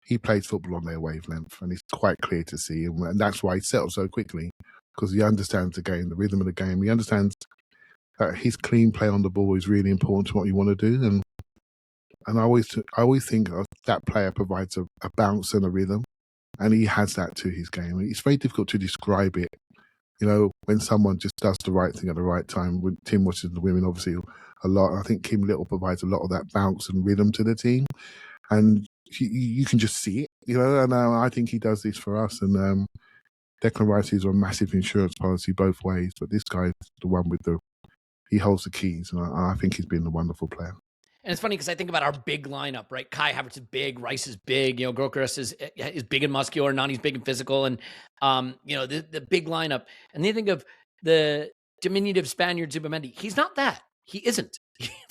He plays football on their wavelength, and it's quite clear to see him, and that's why he settled so quickly, because he understands the game, the rhythm of the game. He understands that his clean play on the ball is really important to what you want to do, and I always think that player provides a bounce and a rhythm, and he has that to his game. It's very difficult to describe it. When someone just does the right thing at the right time. When Tim watches the women, obviously, a lot. I think Kim Little provides a lot of that bounce and rhythm to the team, and you can just see it, and I think he does this for us. And Declan Rice is a massive insurance policy both ways, but this guy's the one he holds the keys, and I think he's been a wonderful player. And it's funny because I think about our big lineup, right? Kai Havertz is big, Rice is big, Gyokeres is big and muscular, Nani's big and physical, and the big lineup. And then you think of the diminutive Spaniard Zubimendi. He's not that. He isn't.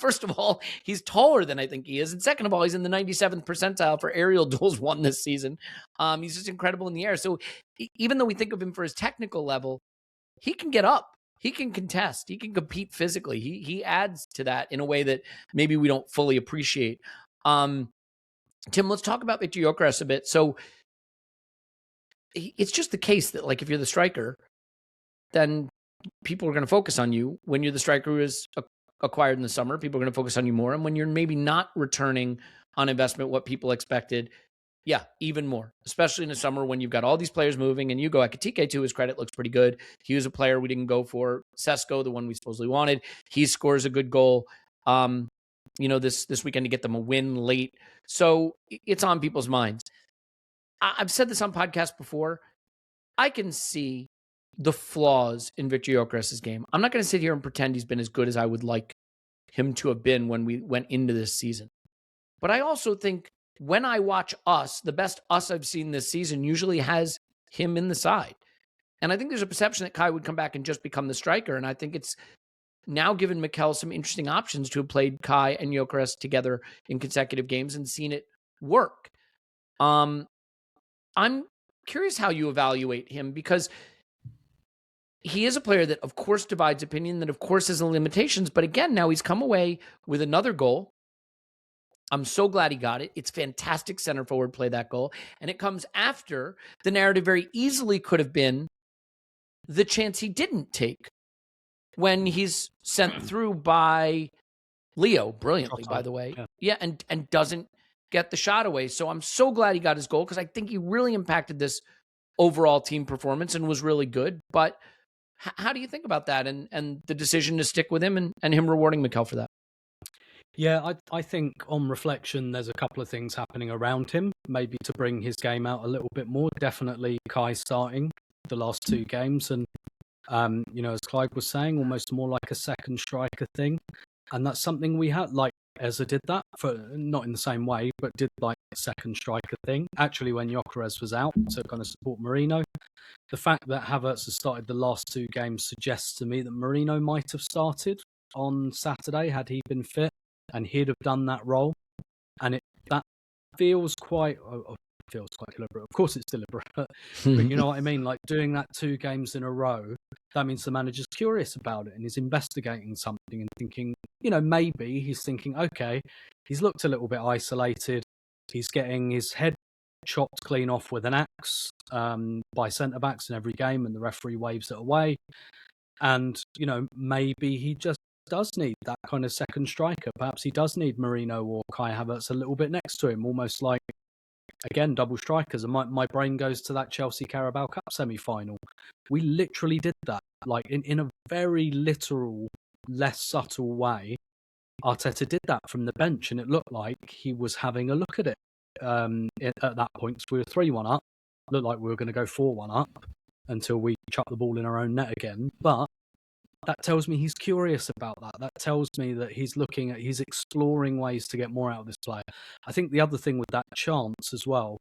First of all, he's taller than I think he is. And second of all, he's in the 97th percentile for aerial duels won this season. He's just incredible in the air. So even though we think of him for his technical level, he can get up. He can contest. He can compete physically. He adds to that in a way that maybe we don't fully appreciate. Tim, let's talk about Victor Gyokeres a bit. So it's just the case that, like, if you're the striker, then people are going to focus on you. When you're the striker who is acquired in the summer, people are going to focus on you more. And when you're maybe not returning on investment what people expected, yeah, even more, especially in the summer when you've got all these players moving. And Hugo Ekitike, to his credit, looks pretty good. He was a player we didn't go for. Sesko, the one we supposedly wanted, he scores a good goal this weekend to get them a win late. So it's on people's minds. I've said this on podcasts before. I can see the flaws in Victor Gyokeres' game. I'm not going to sit here and pretend he's been as good as I would like him to have been when we went into this season. But I also think when I watch us, the best us I've seen this season usually has him in the side. And I think there's a perception that Kai would come back and just become the striker. And I think it's now given Mikel some interesting options to have played Kai and Gyokeres together in consecutive games and seen it work. I'm curious how you evaluate him, because he is a player that, of course, divides opinion, that, of course, has limitations. But again, now he's come away with another goal. I'm so glad he got it. It's fantastic center forward play, that goal. And it comes after the narrative very easily could have been the chance he didn't take when he's sent through by Leo, brilliantly, by the way. Yeah, and doesn't get the shot away. So I'm so glad he got his goal, because I think he really impacted this overall team performance and was really good. But how do you think about that and the decision to stick with him and him rewarding Mikel for that? Yeah, I think on reflection, there's a couple of things happening around him, maybe to bring his game out a little bit more. Definitely Kai starting the last two games. And, as Clive was saying, almost more like a second striker thing. And that's something we had, like Eza did that, for not in the same way, but did like a second striker thing. Actually, when Gyokeres was out, to kind of support Merino. The fact that Havertz has started the last two games suggests to me that Merino might have started on Saturday had he been fit, and he'd have done that role. And that feels quite deliberate. Of course it's deliberate, but you know what I mean? Like doing that 2 games in a row, that means the manager's curious about it and he's investigating something and thinking, maybe he's thinking, okay, he's looked a little bit isolated. He's getting his head chopped clean off with an axe by centre-backs in every game, and the referee waves it away. And, maybe he just does need that kind of second striker. Perhaps he does need Merino or Kai Havertz a little bit next to him, almost like, again, double strikers. And my brain goes to that Chelsea Carabao Cup semi-final. We literally did that, like in a very literal, less subtle way. Arteta did that from the bench, and it looked like he was having a look at it at that point. So we were 3-1 up. Looked like we were going to go 4-1 up until we chucked the ball in our own net again. But that tells me he's curious about that. That tells me that he's exploring ways to get more out of this player. I think the other thing with that chance as well,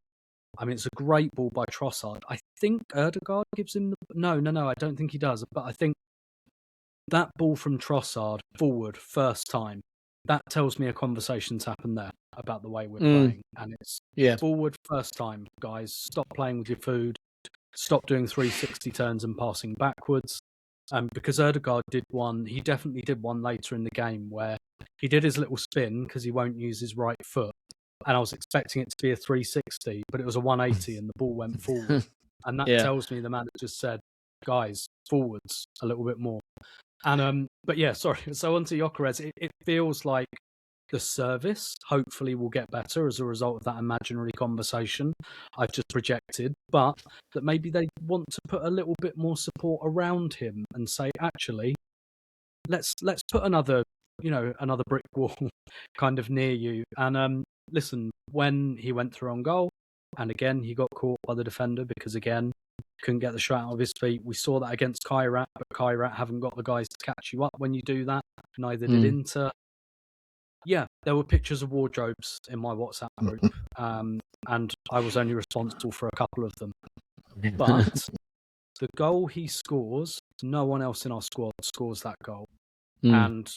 I mean, it's a great ball by Trossard. I think Odegaard gives him No, I don't think he does. But I think that ball from Trossard forward first time, that tells me a conversation's happened there about the way we're playing. And it's forward first time, guys. Stop playing with your food. Stop doing 360 turns and passing backwards. Because Odegaard did one, he definitely did one later in the game where he did his little spin because he won't use his right foot. And I was expecting it to be a 360, but it was a 180 and the ball went forward. And that tells me the manager said, guys, forwards a little bit more. And but yeah, sorry. So on to Gyokeres, it feels like the service hopefully will get better as a result of that imaginary conversation I've just projected, but that maybe they want to put a little bit more support around him and say, actually, let's put another brick wall kind of near you. And listen, when he went through on goal, and again he got caught by the defender because again couldn't get the shot out of his feet. We saw that against Kairat, but Kairat haven't got the guys to catch you up when you do that. Neither did Inter. Yeah, there were pictures of wardrobes in my WhatsApp group, and I was only responsible for a couple of them. But the goal he scores, no one else in our squad scores that goal. And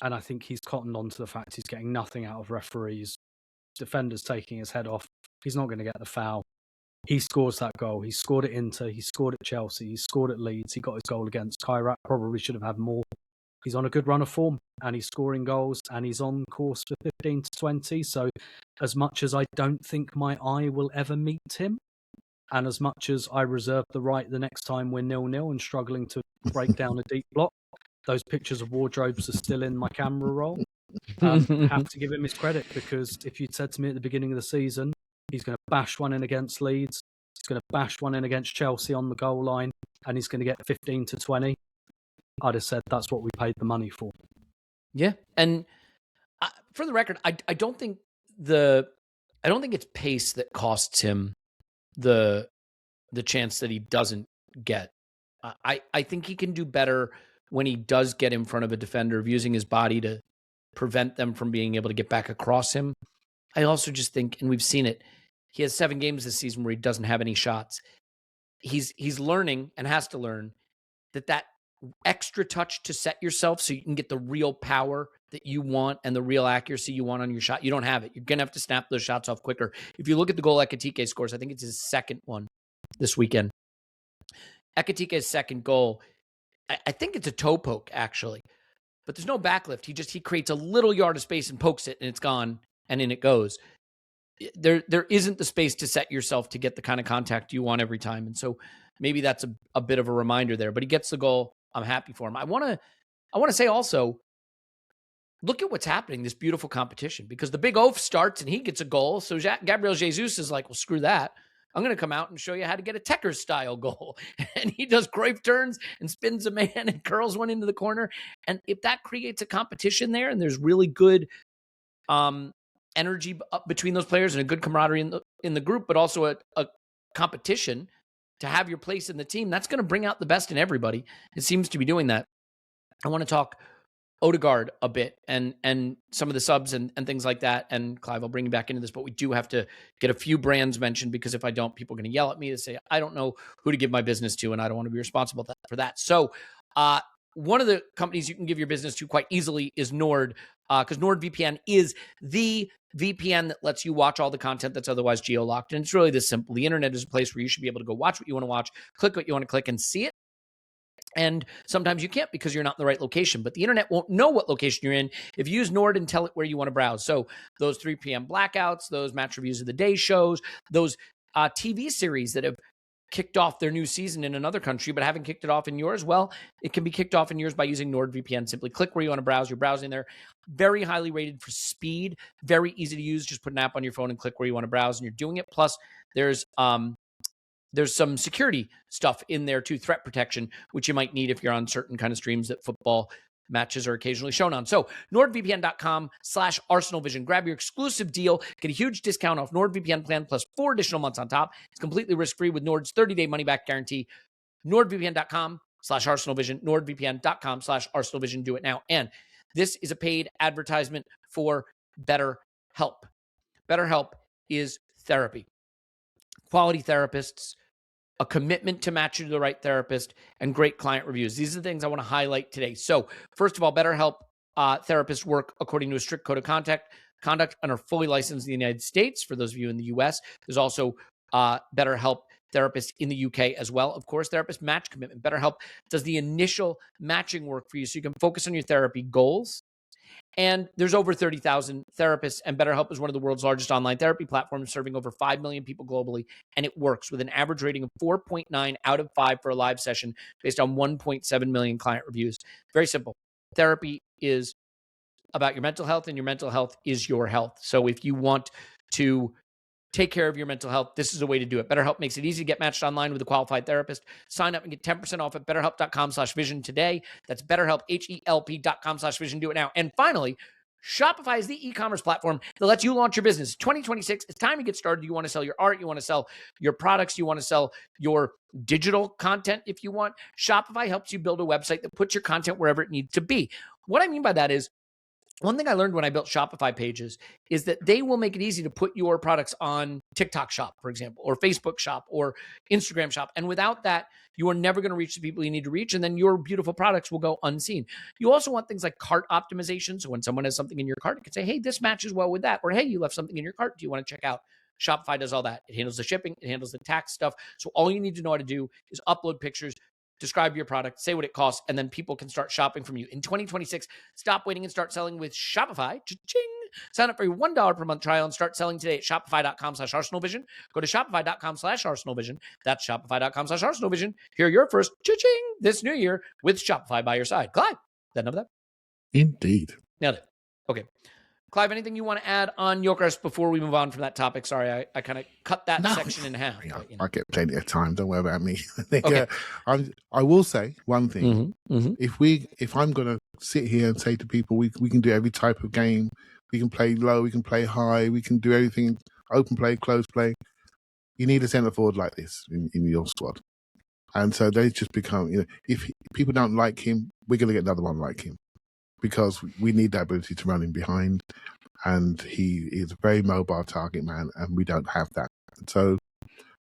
I think he's cottoned on to the fact he's getting nothing out of referees. Defenders taking his head off. He's not going to get the foul. He scores that goal. He scored at Inter. He scored at Chelsea. He scored at Leeds. He got his goal against Kairat. Probably should have had more. He's on a good run of form and he's scoring goals and he's on course for 15 to 20. So as much as I don't think my eye will ever meet him, and as much as I reserve the right the next time we're 0-0 and struggling to break down a deep block, those pictures of wardrobes are still in my camera roll. Have to give him his credit, because if you'd said to me at the beginning of the season, he's going to bash one in against Leeds, he's going to bash one in against Chelsea on the goal line, and he's going to get 15 to 20, I'd have said that's what we paid the money for. Yeah, and for the record, I don't think it's pace that costs him the chance that he doesn't get I think he can do better when he does get in front of a defender, of using his body to prevent them from being able to get back across him. I also just think, and we've seen it, he has 7 games this season where he doesn't have any shots. He's learning and has to learn that extra touch to set yourself so you can get the real power that you want and the real accuracy you want on your shot. You don't have it. You're going to have to snap those shots off quicker. If you look at the goal Ekitike scores, I think it's his second one this weekend. Ekitike's second goal, I think it's a toe poke, actually. But there's no backlift. He creates a little yard of space and pokes it, and it's gone, and in it goes. There isn't the space to set yourself to get the kind of contact you want every time. And so maybe that's a bit of a reminder there. But he gets the goal. I'm happy for him. I want to say also, look at what's happening, this beautiful competition, because the big oaf starts and he gets a goal. So Gabriel Jesus is like, well, screw that. I'm going to come out and show you how to get a Tekker-style goal. And he does Cruyff turns and spins a man and curls one into the corner. And if that creates a competition there and there's really good energy up between those players and a good camaraderie in the group, but also a competition to have your place in the team, that's going to bring out the best in everybody. It seems to be doing that. I want to talk Odegaard a bit and some of the subs and things like that. And Clive, I'll bring you back into this, but we do have to get a few brands mentioned, because if I don't, people are going to yell at me to say, I don't know who to give my business to, and I don't want to be responsible for that. So one of the companies you can give your business to quite easily is Nord, because NordVPN is the VPN that lets you watch all the content that's otherwise geo-locked. And it's really this simple. The internet is a place where you should be able to go watch what you want to watch, click what you want to click, and see it. And sometimes you can't because you're not in the right location, but the internet won't know what location you're in if you use Nord and tell it where you want to browse. So those 3 p.m. blackouts, those match reviews of the day shows, those TV series that have kicked off their new season in another country but haven't kicked it off in yours, well, it can be kicked off in yours by using NordVPN. Simply click where you want to browse. You're browsing there. Very highly rated for speed. Very easy to use. Just put an app on your phone and click where you want to browse, and you're doing it. Plus, there's some security stuff in there too, threat protection, which you might need if you're on certain kind of streams that football matches are occasionally shown on. So NordVPN.com/ArsenalVision. Grab your exclusive deal. Get a huge discount off NordVPN plan plus 4 additional months on top. It's completely risk-free with Nord's 30-day money-back guarantee. NordVPN.com/ArsenalVision. NordVPN.com/ArsenalVision. Do it now. And this is a paid advertisement for BetterHelp. BetterHelp is therapy. Quality therapists, a commitment to match you to the right therapist, and great client reviews. These are the things I want to highlight today. So first of all, BetterHelp therapists work according to a strict code of conduct and are fully licensed in the United States. For those of you in the US, there's also BetterHelp therapists in the UK as well. Of course, therapist match commitment. BetterHelp does the initial matching work for you so you can focus on your therapy goals. And there's over 30,000 therapists, and BetterHelp is one of the world's largest online therapy platforms, serving over 5 million people globally, and it works with an average rating of 4.9 out of 5 for a live session based on 1.7 million client reviews. Very simple. Therapy is about your mental health, and your mental health is your health. So if you want to take care of your mental health, this is a way to do it. BetterHelp makes it easy to get matched online with a qualified therapist. Sign up and get 10% off at BetterHelp.com/vision today. That's BetterHelp, HELP.com/vision. Do it now. And finally, Shopify is the e-commerce platform that lets you launch your business. 2026, it's time to get started. You want to sell your art, you want to sell your products, you want to sell your digital content if you want. Shopify helps you build a website that puts your content wherever it needs to be. What I mean by that is, one thing I learned when I built Shopify pages is that they will make it easy to put your products on TikTok Shop, for example, or Facebook Shop, or Instagram Shop. And without that, you are never going to reach the people you need to reach, and then your beautiful products will go unseen. You also want things like cart optimization. So when someone has something in your cart, you can say, hey, this matches well with that. Or, hey, you left something in your cart. Do you want to check out? Shopify does all that. It handles the shipping. It handles the tax stuff. So all you need to know how to do is upload pictures, describe your product, say what it costs, and then people can start shopping from you. In 2026, stop waiting and start selling with Shopify. Cha-ching! Sign up for your $1 per month trial and start selling today at Shopify.com/ArsenalVision. Go to Shopify.com/ArsenalVision. That's Shopify.com/ArsenalVision. Hear your first cha-ching this new year with Shopify by your side. Clive, that enough of that? Indeed. Nailed it. Okay. Clive, anything you want to add on Gyokeres before we move on from that topic? Sorry, I kind of cut that section in half. Yeah, but, you know. I get plenty of time. Don't worry about me. I think, Okay. I will say one thing. Mm-hmm. If I'm going to sit here and say to people, we can do every type of game. We can play low. We can play high. We can do everything. Open play, close play. You need a centre forward like this in your squad. And so they just become, if people don't like him, we're going to get another one like him, because we need that ability to run him behind. And he is a very mobile target man, and we don't have that. And so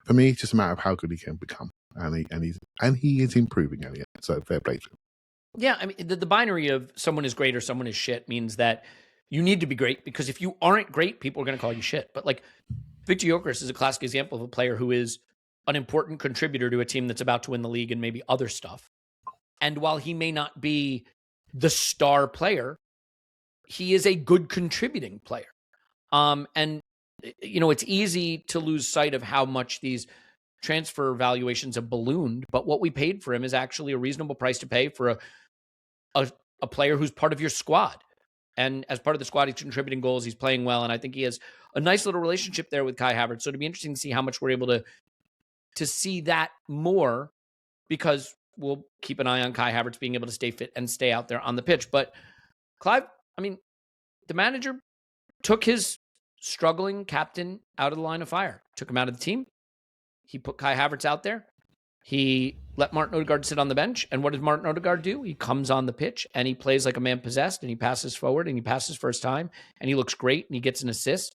for me, it's just a matter of how good he can become. And he is improving, Elliot. So fair play to him. Yeah, I mean, the binary of someone is great or someone is shit means that you need to be great, because if you aren't great, people are going to call you shit. But like Victor Gyokeres is a classic example of a player who is an important contributor to a team that's about to win the league and maybe other stuff. And while he may not be the star player, he is a good contributing player. And it's easy to lose sight of how much these transfer valuations have ballooned, but what we paid for him is actually a reasonable price to pay for a player who's part of your squad. And as part of the squad, he's contributing goals, he's playing well, and I think he has a nice little relationship there with Kai Havertz. So it'd be interesting to see how much we're able to see that more, because we'll keep an eye on Kai Havertz being able to stay fit and stay out there on the pitch. But Clive, I mean, the manager took his struggling captain out of the line of fire, took him out of the team. He put Kai Havertz out there. He let Martin Odegaard sit on the bench. And what did Martin Odegaard do? He comes on the pitch and he plays like a man possessed, and he passes forward and he passes first time and he looks great and he gets an assist.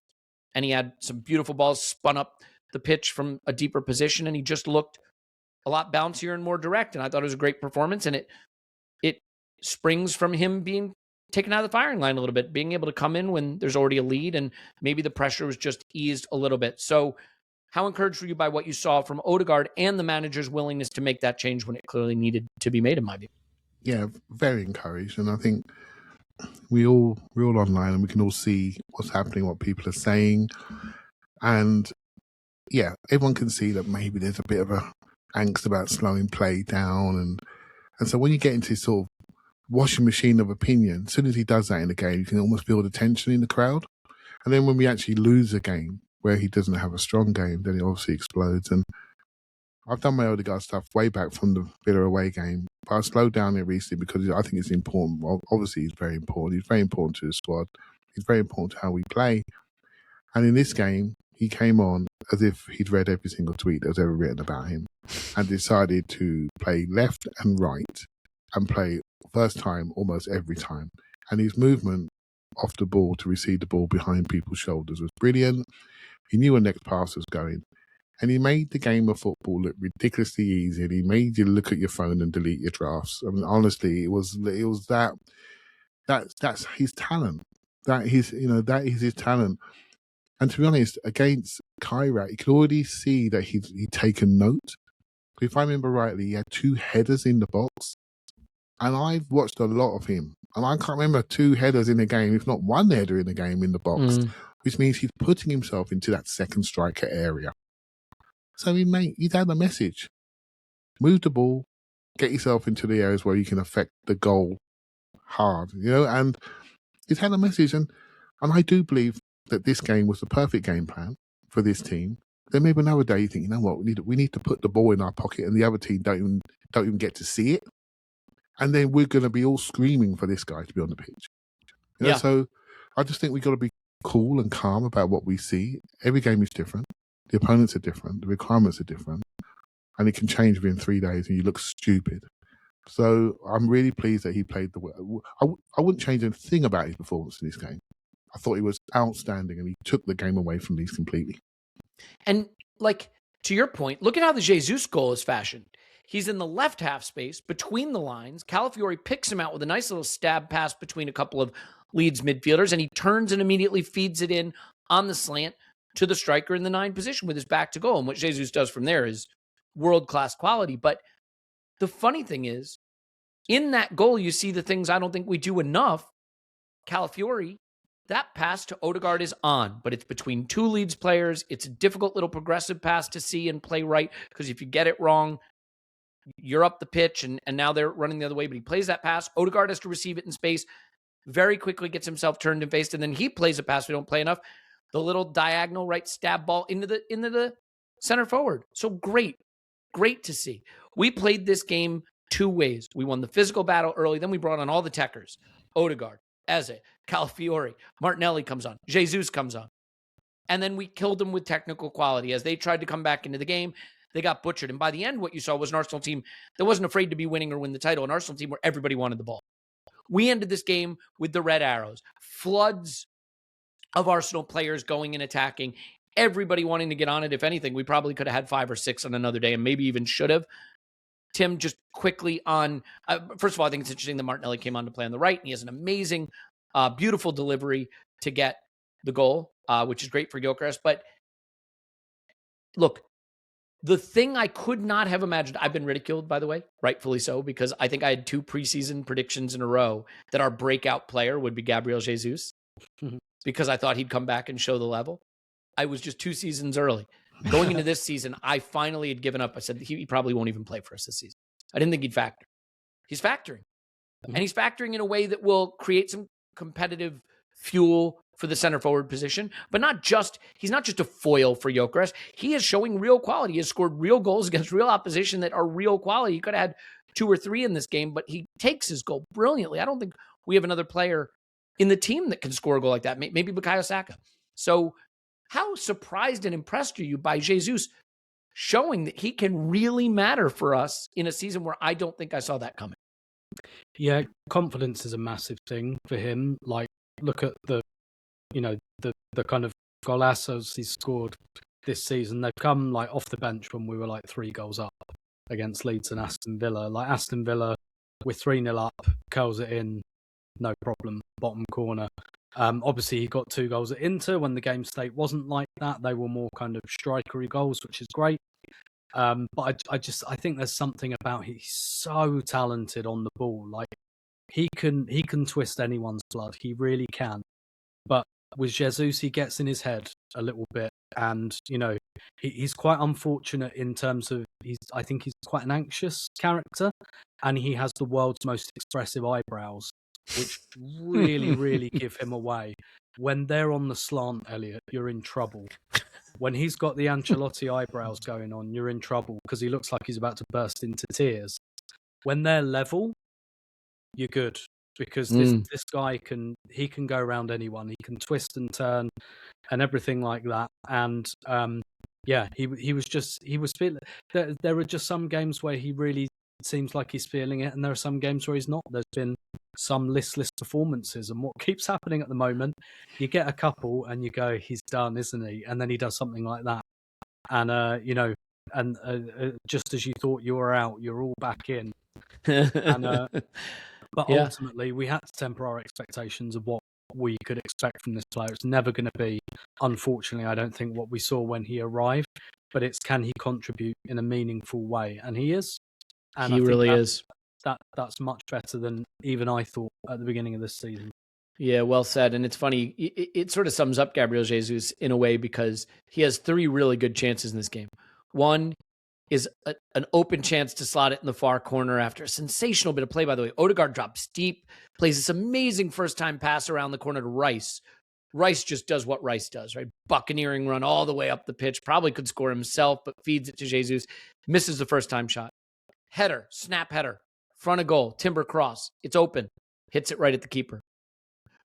And he had some beautiful balls spun up the pitch from a deeper position, and he just looked a lot bouncier and more direct. And I thought it was a great performance, and it springs from him being taken out of the firing line a little bit, being able to come in when there's already a lead, and maybe the pressure was just eased a little bit. So how encouraged were you by what you saw from Odegaard and the manager's willingness to make that change when it clearly needed to be made, in my view? Yeah, very encouraged. And I think we're all online and we can all see what's happening, what people are saying. And yeah, everyone can see that maybe there's a bit of a angst about slowing play down. And so when you get into sort of washing machine of opinion, as soon as he does that in the game, you can almost feel the tension in the crowd. And then when we actually lose a game where he doesn't have a strong game, then it obviously explodes. And I've done my Odegaard stuff way back from the Villa away game, but I slowed down it recently because I think it's important. Well, obviously, he's very important. He's very important to the squad. He's very important to how we play. And in this game, he came on as if he'd read every single tweet that was ever written about him and decided to play left and right and play first time almost every time. And his movement off the ball to receive the ball behind people's shoulders was brilliant. He knew where next pass was going. And he made the game of football look ridiculously easy. And he made you look at your phone and delete your drafts. I mean, honestly, it was that's his talent. That is his talent. And to be honest, against Kyrat, you could already see that he'd taken note. If I remember rightly, he had 2 headers in the box. And I've watched a lot of him. And I can't remember 2 headers in a game, if not 1 header in a game in the box, which means he's putting himself into that second striker area. So he's had a message. Move the ball, get yourself into the areas where you can affect the goal hard, and he's had a message. And I do believe that this game was the perfect game plan for this team. Then maybe another day you think, you know what, we need to put the ball in our pocket and the other team don't even get to see it. And then we're going to be all screaming for this guy to be on the pitch. So I just think we've got to be cool and calm about what we see. Every game is different. The opponents are different. The requirements are different. And it can change within 3 days and you look stupid. So I'm really pleased that he played the way. I wouldn't change anything about his performance in this game. I thought he was outstanding and he took the game away from Leeds completely. And to your point, look at how the Jesus goal is fashioned. He's in the left half space between the lines. Calafiori picks him out with a nice little stab pass between a couple of Leeds midfielders, and he turns and immediately feeds it in on the slant to the striker in the 9 position with his back to goal. And what Jesus does from there is world-class quality. But the funny thing is, in that goal, you see the things I don't think we do enough. Calafiori, that pass to Odegaard is on, but it's between 2 Leeds players. It's a difficult little progressive pass to see and play right, because if you get it wrong, you're up the pitch, and now they're running the other way, but he plays that pass. Odegaard has to receive it in space, very quickly gets himself turned and faced, and then he plays a pass we don't play enough. The little diagonal right stab ball into the center forward. So great to see. We played this game 2 ways. We won the physical battle early, then we brought on all the techers. Odegaard, Eze, Calafiori, Martinelli comes on, Jesus comes on. And then we killed them with technical quality as they tried to come back into the game. they got butchered. And by the end, what you saw was an Arsenal team that wasn't afraid to be winning or win the title, an Arsenal team where everybody wanted the ball. We ended this game with the red arrows, floods of Arsenal players going and attacking, everybody wanting to get on it. If anything, we probably could have had 5 or 6 on another day and maybe even should have. Tim, just quickly on, first of all, I think it's interesting that Martinelli came on to play on the right, and he has an amazing, beautiful delivery to get the goal, which is great for Gyokeres. But look, the thing I could not have imagined, I've been ridiculed, by the way, rightfully so, because I think I had 2 preseason predictions in a row that our breakout player would be Gabriel Jesus, because I thought he'd come back and show the level. I was just 2 seasons early. Going into this season, I finally had given up. I said he probably won't even play for us this season. I didn't think he'd factor. He's factoring. And he's factoring in a way that will create some competitive fuel for the center forward position, but he's not just a foil for Gyokeres. He is showing real quality. He has scored real goals against real opposition that are real quality. He could have had 2 or 3 in this game, but he takes his goal brilliantly. I don't think we have another player in the team that can score a goal like that. Maybe Bukayo Saka. So how surprised and impressed are you by Jesus showing that he can really matter for us in a season where I don't think I saw that coming? Yeah, confidence is a massive thing for him. Like, look at the kind of golazos he's scored this season. They've come like off the bench when we were like 3 goals up against Leeds and Aston Villa. Like Aston Villa, we're 3-0 up, curls it in, no problem, bottom corner. Obviously, he got 2 goals at Inter when the game state wasn't like that. They were more kind of strikery goals, which is great. But I think there's something about he's so talented on the ball. Like he can twist anyone's blood. He really can. But with Jesus, he gets in his head a little bit, and he's quite unfortunate in terms of I think he's quite an anxious character, and he has the world's most expressive eyebrows, which really, really give him away. When they're on the slant, Elliot, you're in trouble. When he's got the Ancelotti eyebrows going on, you're in trouble because he looks like he's about to burst into tears. When they're level, you're good because this guy can go around anyone. He can twist and turn and everything like that. And he was feeling. There are just some games where he really seems like he's feeling it, and there are some games where he's not. There's been some listless performances, and what keeps happening at the moment, you get a couple and you go, he's done, isn't he? And then he does something like that, and just as you thought you were out, you're all back in. But ultimately, we had to temper our expectations of what we could expect from this player. It's never going to be, unfortunately, I don't think, what we saw when he arrived, but it's can he contribute in a meaningful way, and he is. And he really is. That's much better than even I thought at the beginning of this season. Yeah, well said. And it's funny, it sort of sums up Gabriel Jesus in a way because he has 3 really good chances in this game. One is an open chance to slot it in the far corner after a sensational bit of play, by the way. Odegaard drops deep, plays this amazing first-time pass around the corner to Rice. Rice just does what Rice does, right? Buccaneering run all the way up the pitch, probably could score himself, but feeds it to Jesus, misses the first-time shot. Header, snap header, front of goal, timber cross. It's open, hits it right at the keeper.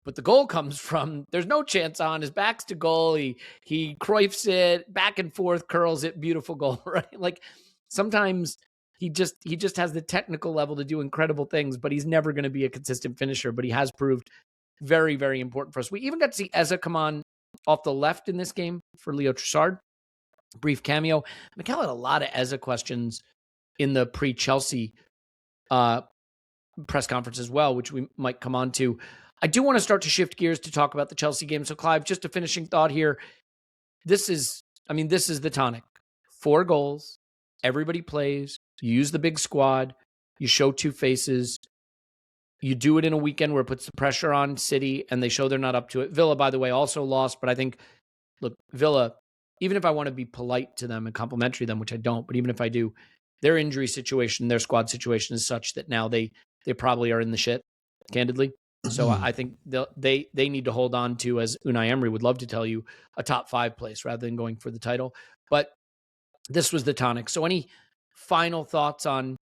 But the goal comes from, there's no chance on, his back's to goal. He Cruyffs it, back and forth, curls it, beautiful goal, right? Like sometimes he just has the technical level to do incredible things, but he's never going to be a consistent finisher, but he has proved very, very important for us. We even got to see Eze come on off the left in this game for Leo Trossard. Brief cameo. Mikel had a lot of Eze questions in the pre-Chelsea press conference as well, which we might come on to. I do want to start to shift gears to talk about the Chelsea game. So Clive, just a finishing thought here. This is the tonic. 4 goals. Everybody plays. You use the big squad. You show 2 faces. You do it in a weekend where it puts the pressure on City and they show they're not up to it. Villa, by the way, also lost. But I think, look, Villa, even if I want to be polite to them and complimentary them, which I don't, but even if I do, their injury situation, their squad situation is such that now they probably are in the shit, candidly. So I think they need to hold on to, as Unai Emery would love to tell you, a top 5 place rather than going for the title. But this was the tonic. So any final thoughts on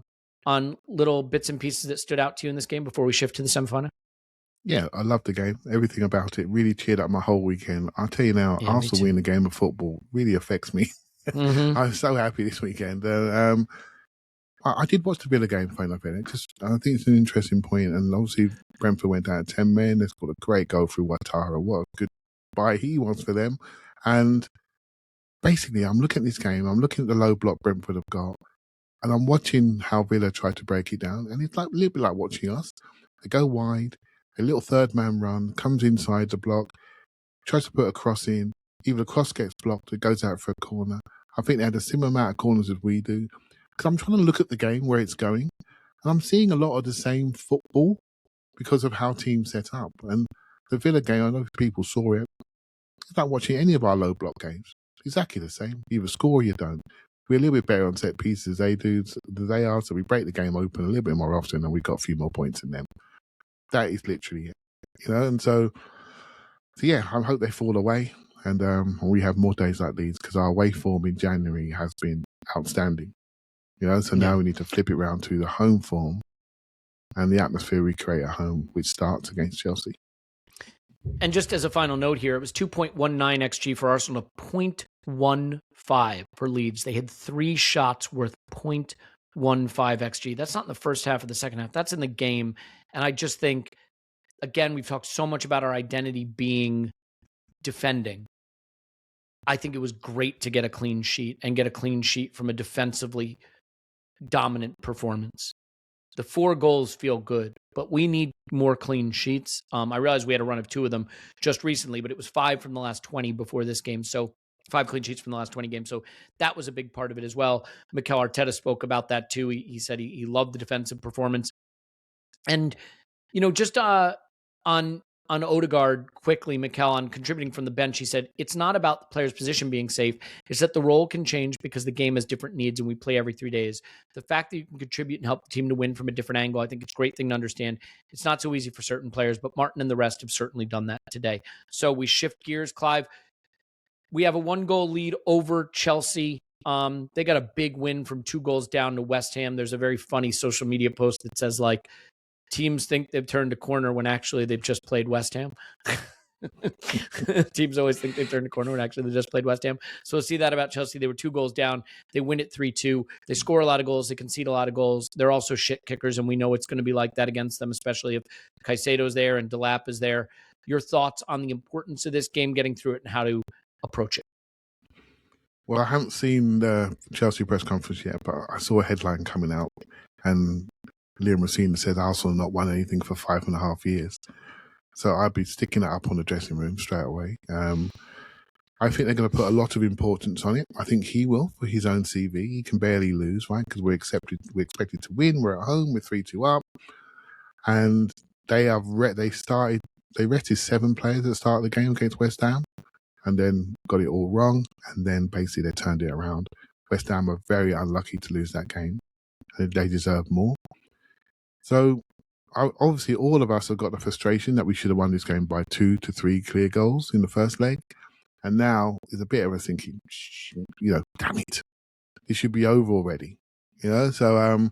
little bits and pieces that stood out to you in this game before we shift to the semifinal? Yeah, I loved the game. Everything about it really cheered up my whole weekend. I'll tell you now, Arsenal winning a game of football really affects me. Mm-hmm. I'm so happy this weekend. I did watch the Villa game, funny enough, and I think it's an interesting point. And obviously, Brentford went down 10 men. They've got a great goal through Ouattara. What a good buy he was for them. And basically, I'm looking at this game. I'm looking at the low block Brentford have got. And I'm watching how Villa try to break it down. And it's like a little bit like watching us. They go wide. A little third man run, comes inside the block, tries to put a cross in. Either the cross gets blocked, it goes out for a corner. I think they had a similar amount of corners as we do. Because I'm trying to look at the game, where it's going. And I'm seeing a lot of the same football because of how teams set up. And the Villa game, I know people saw it. It's like watching any of our low block games. It's exactly the same. You either score or you don't. We're a little bit better on set pieces they are, so we break the game open a little bit more often and we got a few more points in them. That is literally it. And so yeah, I hope they fall away and we have more days like these because our away form in January has been outstanding. So now we need to flip it around to the home form and the atmosphere we create at home, which starts against Chelsea. And just as a final note here, it was 2.19 XG for Arsenal, 0.15 for Leeds. They had 3 shots worth 0.15 XG. That's not in the first half or the second half. That's in the game. And I just think, again, we've talked so much about our identity being defending. I think it was great to get a clean sheet and get a clean sheet from a defensively dominant performance. The 4 goals feel good, but we need more clean sheets. I realized we had a run of 2 of them just recently, but it was 5 from the last 20 before this game. So 5 clean sheets from the last 20 games. So that was a big part of it as well. Mikel Arteta spoke about that too. He said he loved the defensive performance. And, just on Odegaard, quickly, Mikel, on contributing from the bench, he said, it's not about the player's position being safe. It's that the role can change because the game has different needs and we play every 3 days. The fact that you can contribute and help the team to win from a different angle, I think it's a great thing to understand. It's not so easy for certain players, but Martin and the rest have certainly done that today. So we shift gears, Clive. We have a 1-goal lead over Chelsea. They got a big win from 2 goals down to West Ham. There's a very funny social media post that says, like, teams think they've turned a corner when actually they've just played West Ham. Teams always think they've turned a corner when actually they just played West Ham. So see that about Chelsea. They were 2 goals down. They win it 3-2. They score a lot of goals. They concede a lot of goals. They're also shit kickers, and we know it's going to be like that against them, especially if Caicedo's there and Delap is there. Your thoughts on the importance of this game, getting through it, and how to approach it? Well, I haven't seen the Chelsea press conference yet, but I saw a headline coming out, and Liam Racine said Arsenal not won anything for 5.5 years. So I'd be sticking that up on the dressing room straight away. I think they're going to put a lot of importance on it. I think he will for his own CV. He can barely lose, right? Because we're expected to win. We're at home. We're 3-2 up. And they rested 7 players at the start of the game against West Ham and then got it all wrong. And then basically they turned it around. West Ham are very unlucky to lose that game. They deserve more. So obviously all of us have got the frustration that we should have won this game by 2 to 3 clear goals in the first leg. And now there's a bit of us thinking, damn it, it should be over already. So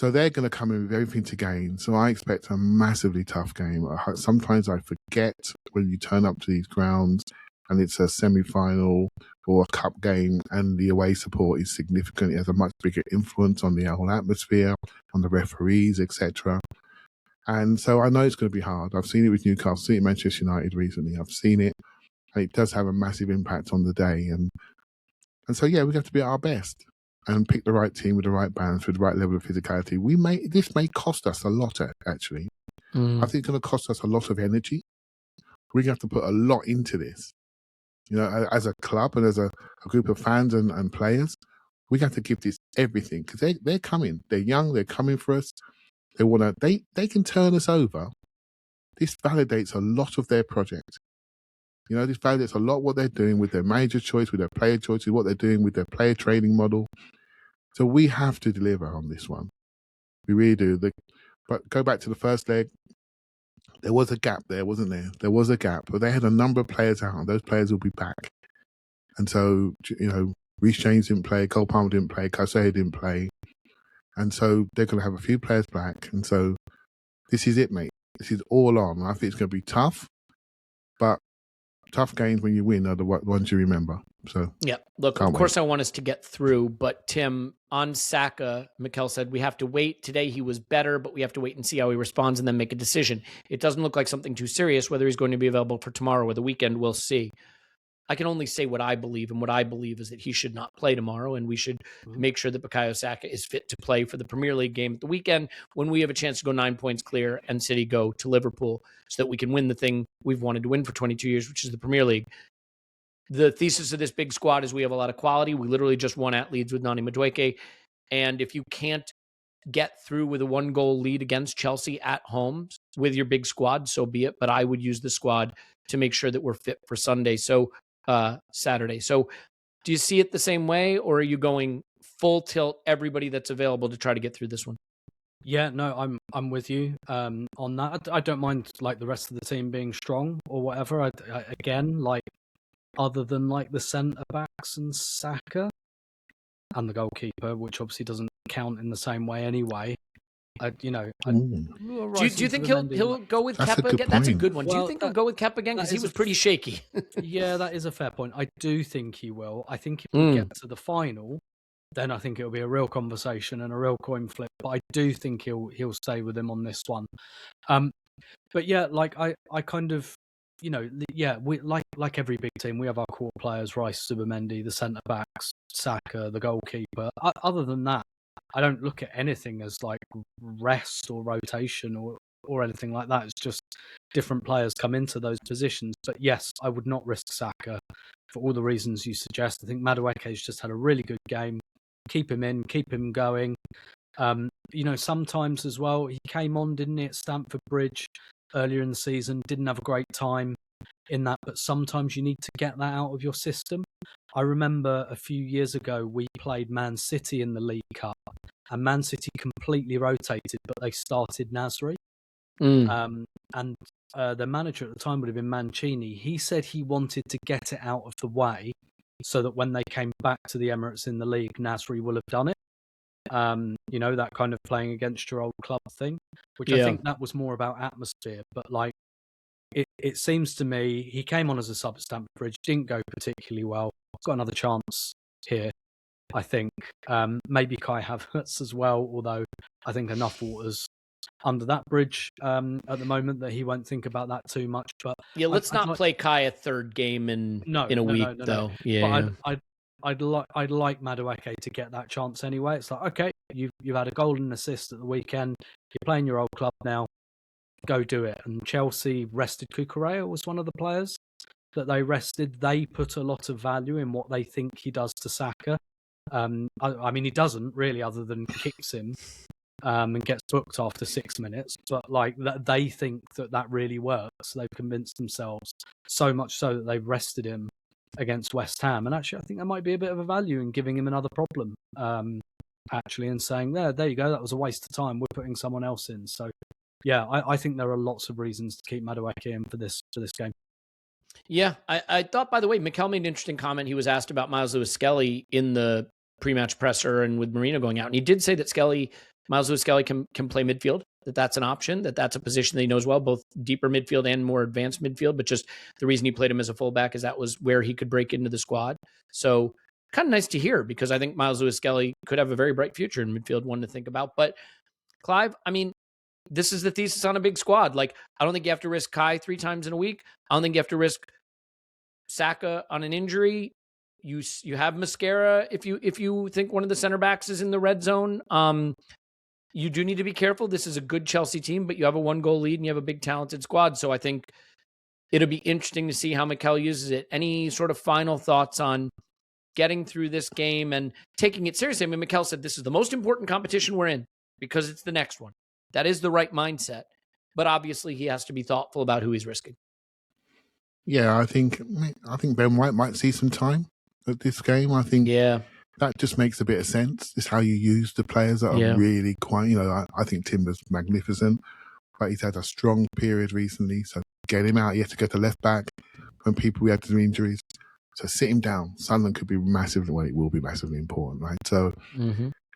they're going to come in with everything to gain. So I expect a massively tough game. Sometimes I forget when you turn up to these grounds and it's a semi-final or a cup game and the away support is significant. It has a much bigger influence on the whole atmosphere, on the referees, etc. And so I know it's going to be hard. I've seen it with Newcastle, I've seen it with Manchester United recently. I've seen it. And it does have a massive impact on the day. And so, yeah, we have to be at our best and pick the right team with the right balance, with the right level of physicality. This may cost us a lot, actually. I think it's going to cost us a lot of energy. We're going to have to put a lot into this. As a club and as a group of fans and players, we have to give this everything because they're coming. They're young. They're coming for us. They can turn us over. This validates a lot of their project. This validates a lot what they're doing with their manager choice, with their player choice, with what they're doing with their player training model. So we have to deliver on this one. We really do. But go back to the first leg. There was a gap there, wasn't there? There was a gap, but they had a number of players out, and those players will be back. And so, Reece James didn't play, Cole Palmer didn't play, Caicedo didn't play. And so they're going to have a few players back. And so this is it, mate. This is all on. I think it's going to be tough, but tough games when you win are the ones you remember. So yeah, look, of course I want us to get through, but Tim, on Saka, Mikel said we have to wait. Today he was better, but we have to wait and see how he responds and then make a decision. It doesn't look like something too serious. Whether he's going to be available for tomorrow or the weekend, we'll see. I can only say what I believe, and what I believe is that he should not play tomorrow, and we should make sure that Bukayo Saka is fit to play for the Premier League game at the weekend when we have a chance to go 9 points clear and City go to Liverpool so that we can win the thing we've wanted to win for 22 years, which is the Premier League. The thesis of this big squad is we have a lot of quality. We literally just won at Leeds with Nani Madueke, and if you can't get through with a 1-goal lead against Chelsea at home with your big squad, so be it, but I would use the squad to make sure that we're fit for Saturday. So do you see it the same way, or are you going full tilt everybody that's available to try to get through this one? Yeah, no, I'm with you on that. I don't mind like the rest of the team being strong or whatever. I again, like other than like the centre backs and Saka and the goalkeeper, which obviously doesn't count in the same way anyway. Do you think he'll go with Kepa again? That's a good one. Do you think he'll go with Kepa again? Because he was pretty shaky. Yeah, that is a fair point. I do think he will. I think if we get to the final, then I think it'll be a real conversation and a real coin flip. But I do think he'll stay with him on this one. But yeah, like I kind of, we like every big team, we have our core players: Rice, Zubimendi, the centre backs, Saka, the goalkeeper. Other than that, I don't look at anything as like rest or rotation or anything like that. It's just different players come into those positions. But yes, I would not risk Saka for all the reasons you suggest. I think Madueke's just had a really good game. Keep him in, keep him going. Sometimes as well, he came on, didn't he, at Stamford Bridge earlier in the season, didn't have a great time in that, but sometimes you need to get that out of your system. I remember a few years ago we played Man City in the League Cup, and Man City completely rotated, but they started Nasri. And the manager at the time would have been Mancini. He said he wanted to get it out of the way so that when they came back to the Emirates in the league, Nasri will have done it. That kind of playing against your old club thing, which I think that was more about atmosphere. But like, it seems to me he came on as a sub at Stamford Bridge, didn't go particularly well. Got another chance here, I think. Maybe Kai Havertz as well, although I think enough water's under that bridge at the moment that he won't think about that too much. But yeah, let's not play Kai a third game in a week, though. Yeah, but I'd like Madueke to get that chance anyway. It's like, okay, you've had a golden assist at the weekend. You're playing your old club now. Go do it. And Chelsea rested Cucurella, was one of the players that they rested. They put a lot of value in what they think he does to Saka. I mean, he doesn't really, other than kicks him and gets booked after 6 minutes. But like they think that really works. They've convinced themselves so much so that they've rested him against West Ham. And actually, I think there might be a bit of a value in giving him another problem. Actually, and saying there you go, that was a waste of time. We're putting someone else in. So yeah, I think there are lots of reasons to keep Madueke in for this game. Yeah, I thought, by the way, Mikel made an interesting comment. He was asked about Myles Lewis-Skelly in the pre-match presser and with Merino going out. And he did say that Myles Lewis-Skelly can play midfield, that's an option, that's a position that he knows well, both deeper midfield and more advanced midfield. But just the reason he played him as a fullback is that was where he could break into the squad. So kind of nice to hear, because I think Myles Lewis-Skelly could have a very bright future in midfield, one to think about. But Clive, I mean, this is the thesis on a big squad. Like, I don't think you have to risk Kai 3 times in a week. I don't think you have to risk Saka on an injury. You have Mascara if you think one of the center backs is in the red zone. You do need to be careful. This is a good Chelsea team, but you have a 1-goal lead and you have a big talented squad. So I think it'll be interesting to see how Mikel uses it. Any sort of final thoughts on getting through this game and taking it seriously? I mean, Mikel said this is the most important competition we're in because it's the next one. That is the right mindset. But obviously he has to be thoughtful about who he's risking. Yeah, I think Ben White might see some time at this game. I think that just makes a bit of sense. It's how you use the players that are really quite, I think Timber's magnificent, but he's had a strong period recently. So get him out. He had to go to left back when we had some injuries. So sit him down. Sunderland could be massively, well, it will be massively important, right? So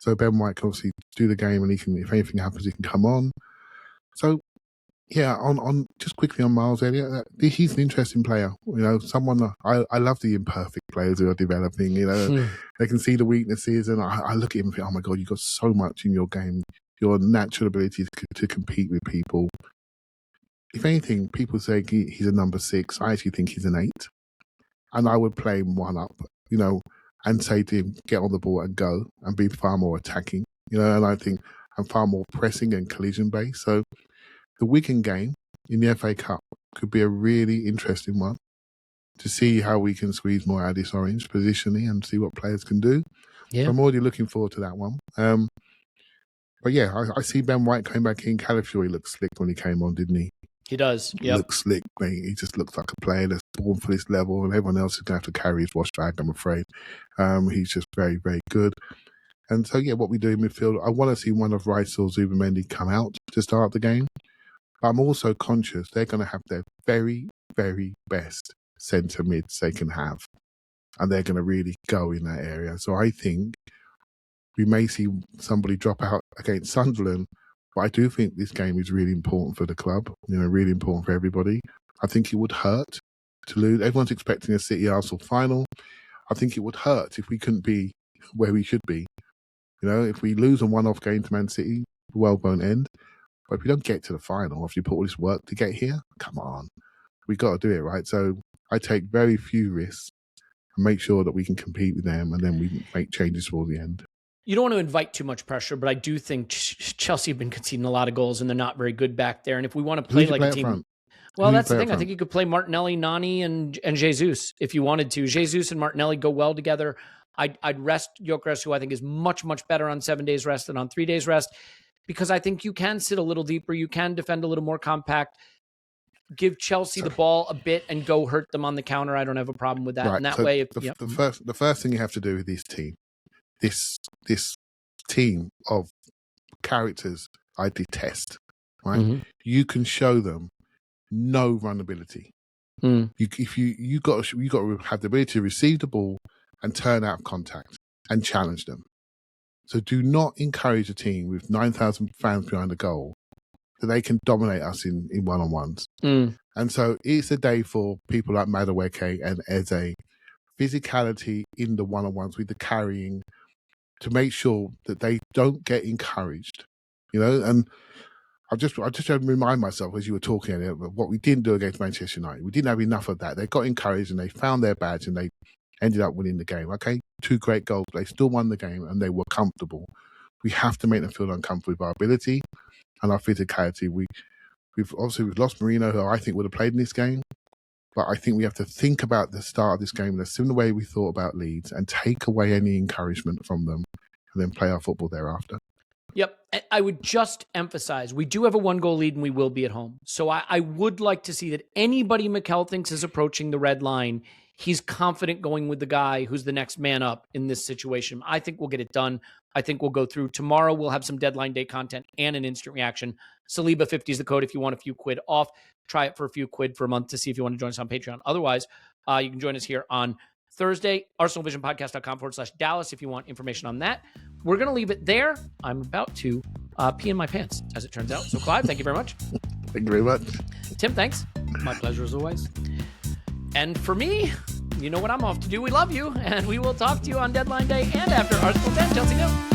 So Ben White can obviously do the game, and he can, if anything happens, he can come on. So Yeah, on just quickly on Myles Elliot, he's an interesting player. You know, someone I love the imperfect players who are developing. You know, they can see the weaknesses, and I look at him and think, oh my God, you've got so much in your game, your natural ability to compete with people. If anything, people say he's a number 6. I actually think he's an 8, and I would play him one up. You know, and say to him, get on the ball and go, and be far more attacking. You know, and I think I'm far more pressing and collision based. So the Wigan game in the FA Cup could be a really interesting one to see how we can squeeze more out of this orange positionally and see what players can do. Yeah. So I'm already looking forward to that one. But yeah, I see Ben White coming back in. Calafiori looked slick when he came on, didn't he? He does. He looks slick, mate. He just looks like a player that's born for this level, and everyone else is going to have to carry his wash bag, I'm afraid. He's just very, very good. And so, yeah, what we do in midfield, I want to see one of Rice or Zubimendi come out to start the game. But I'm also conscious they're going to have their very, very best centre mids they can have. And they're going to really go in that area. So I think we may see somebody drop out against Sunderland. But I do think this game is really important for the club, you know, really important for everybody. I think it would hurt to lose. Everyone's expecting a City Arsenal final. I think it would hurt if we couldn't be where we should be. You know, if we lose a one-off game to Man City, the world won't end. But if we don't get to the final, after you put all this work to get here, come on. We got to do it, right? So I take very few risks and make sure that we can compete with them, and then we make changes towards the end. You don't want to invite too much pressure, but I do think Chelsea have been conceding a lot of goals, and they're not very good back there. And if we want to play like a team, well, that's the thing. I think you could play Martinelli, Nani, and Jesus if you wanted to. Jesus and Martinelli go well together. I'd rest Gyokeres, who I think is much, much better on 7 days rest than on 3 days rest, because I think you can sit a little deeper. You can defend a little more compact. Give Chelsea the ball a bit and go hurt them on the counter. I don't have a problem with that. Right. And that way, the first thing you have to do with this team, this team of characters I detest, right? Mm-hmm. You can show them no runability. You got to have the ability to receive the ball and turn out of contact and challenge them. So do not encourage a team with 9,000 fans behind the goal that they can dominate us in one-on-ones. And so it's a day for people like Madueke and Eze, physicality in the one-on-ones with the carrying, to make sure that they don't get encouraged, you know. And I just had to remind myself as you were talking about what we didn't do against Manchester United. We didn't have enough of that. They got encouraged and they found their badge and they ended up winning the game. Okay, 2 great goals. They still won the game and they were comfortable. We have to make them feel uncomfortable with our ability and our physicality. We've lost Merino, who I think would have played in this game. But I think we have to think about the start of this game in a similar way we thought about Leeds and take away any encouragement from them and then play our football thereafter. Yep. I would just emphasize, we do have a 1-goal lead and we will be at home. So I would like to see that anybody Mikel thinks is approaching the red line, he's confident going with the guy who's the next man up in this situation. I think we'll get it done. I think we'll go through. Tomorrow we'll have some deadline day content and an instant reaction. Saliba 50 is the code if you want a few quid off. Try it for a few quid for a month to see if you want to join us on Patreon. Otherwise, you can join us here on Thursday, ArsenalVisionPodcast.com/Dallas if you want information on that. We're going to leave it there. I'm about to pee in my pants, as it turns out. So, Clive, thank you very much. Thank you very much. Tim, thanks. My pleasure as always. And for me, you know what I'm off to do. We love you, and we will talk to you on deadline day and after Arsenal 10. Chelsea, go.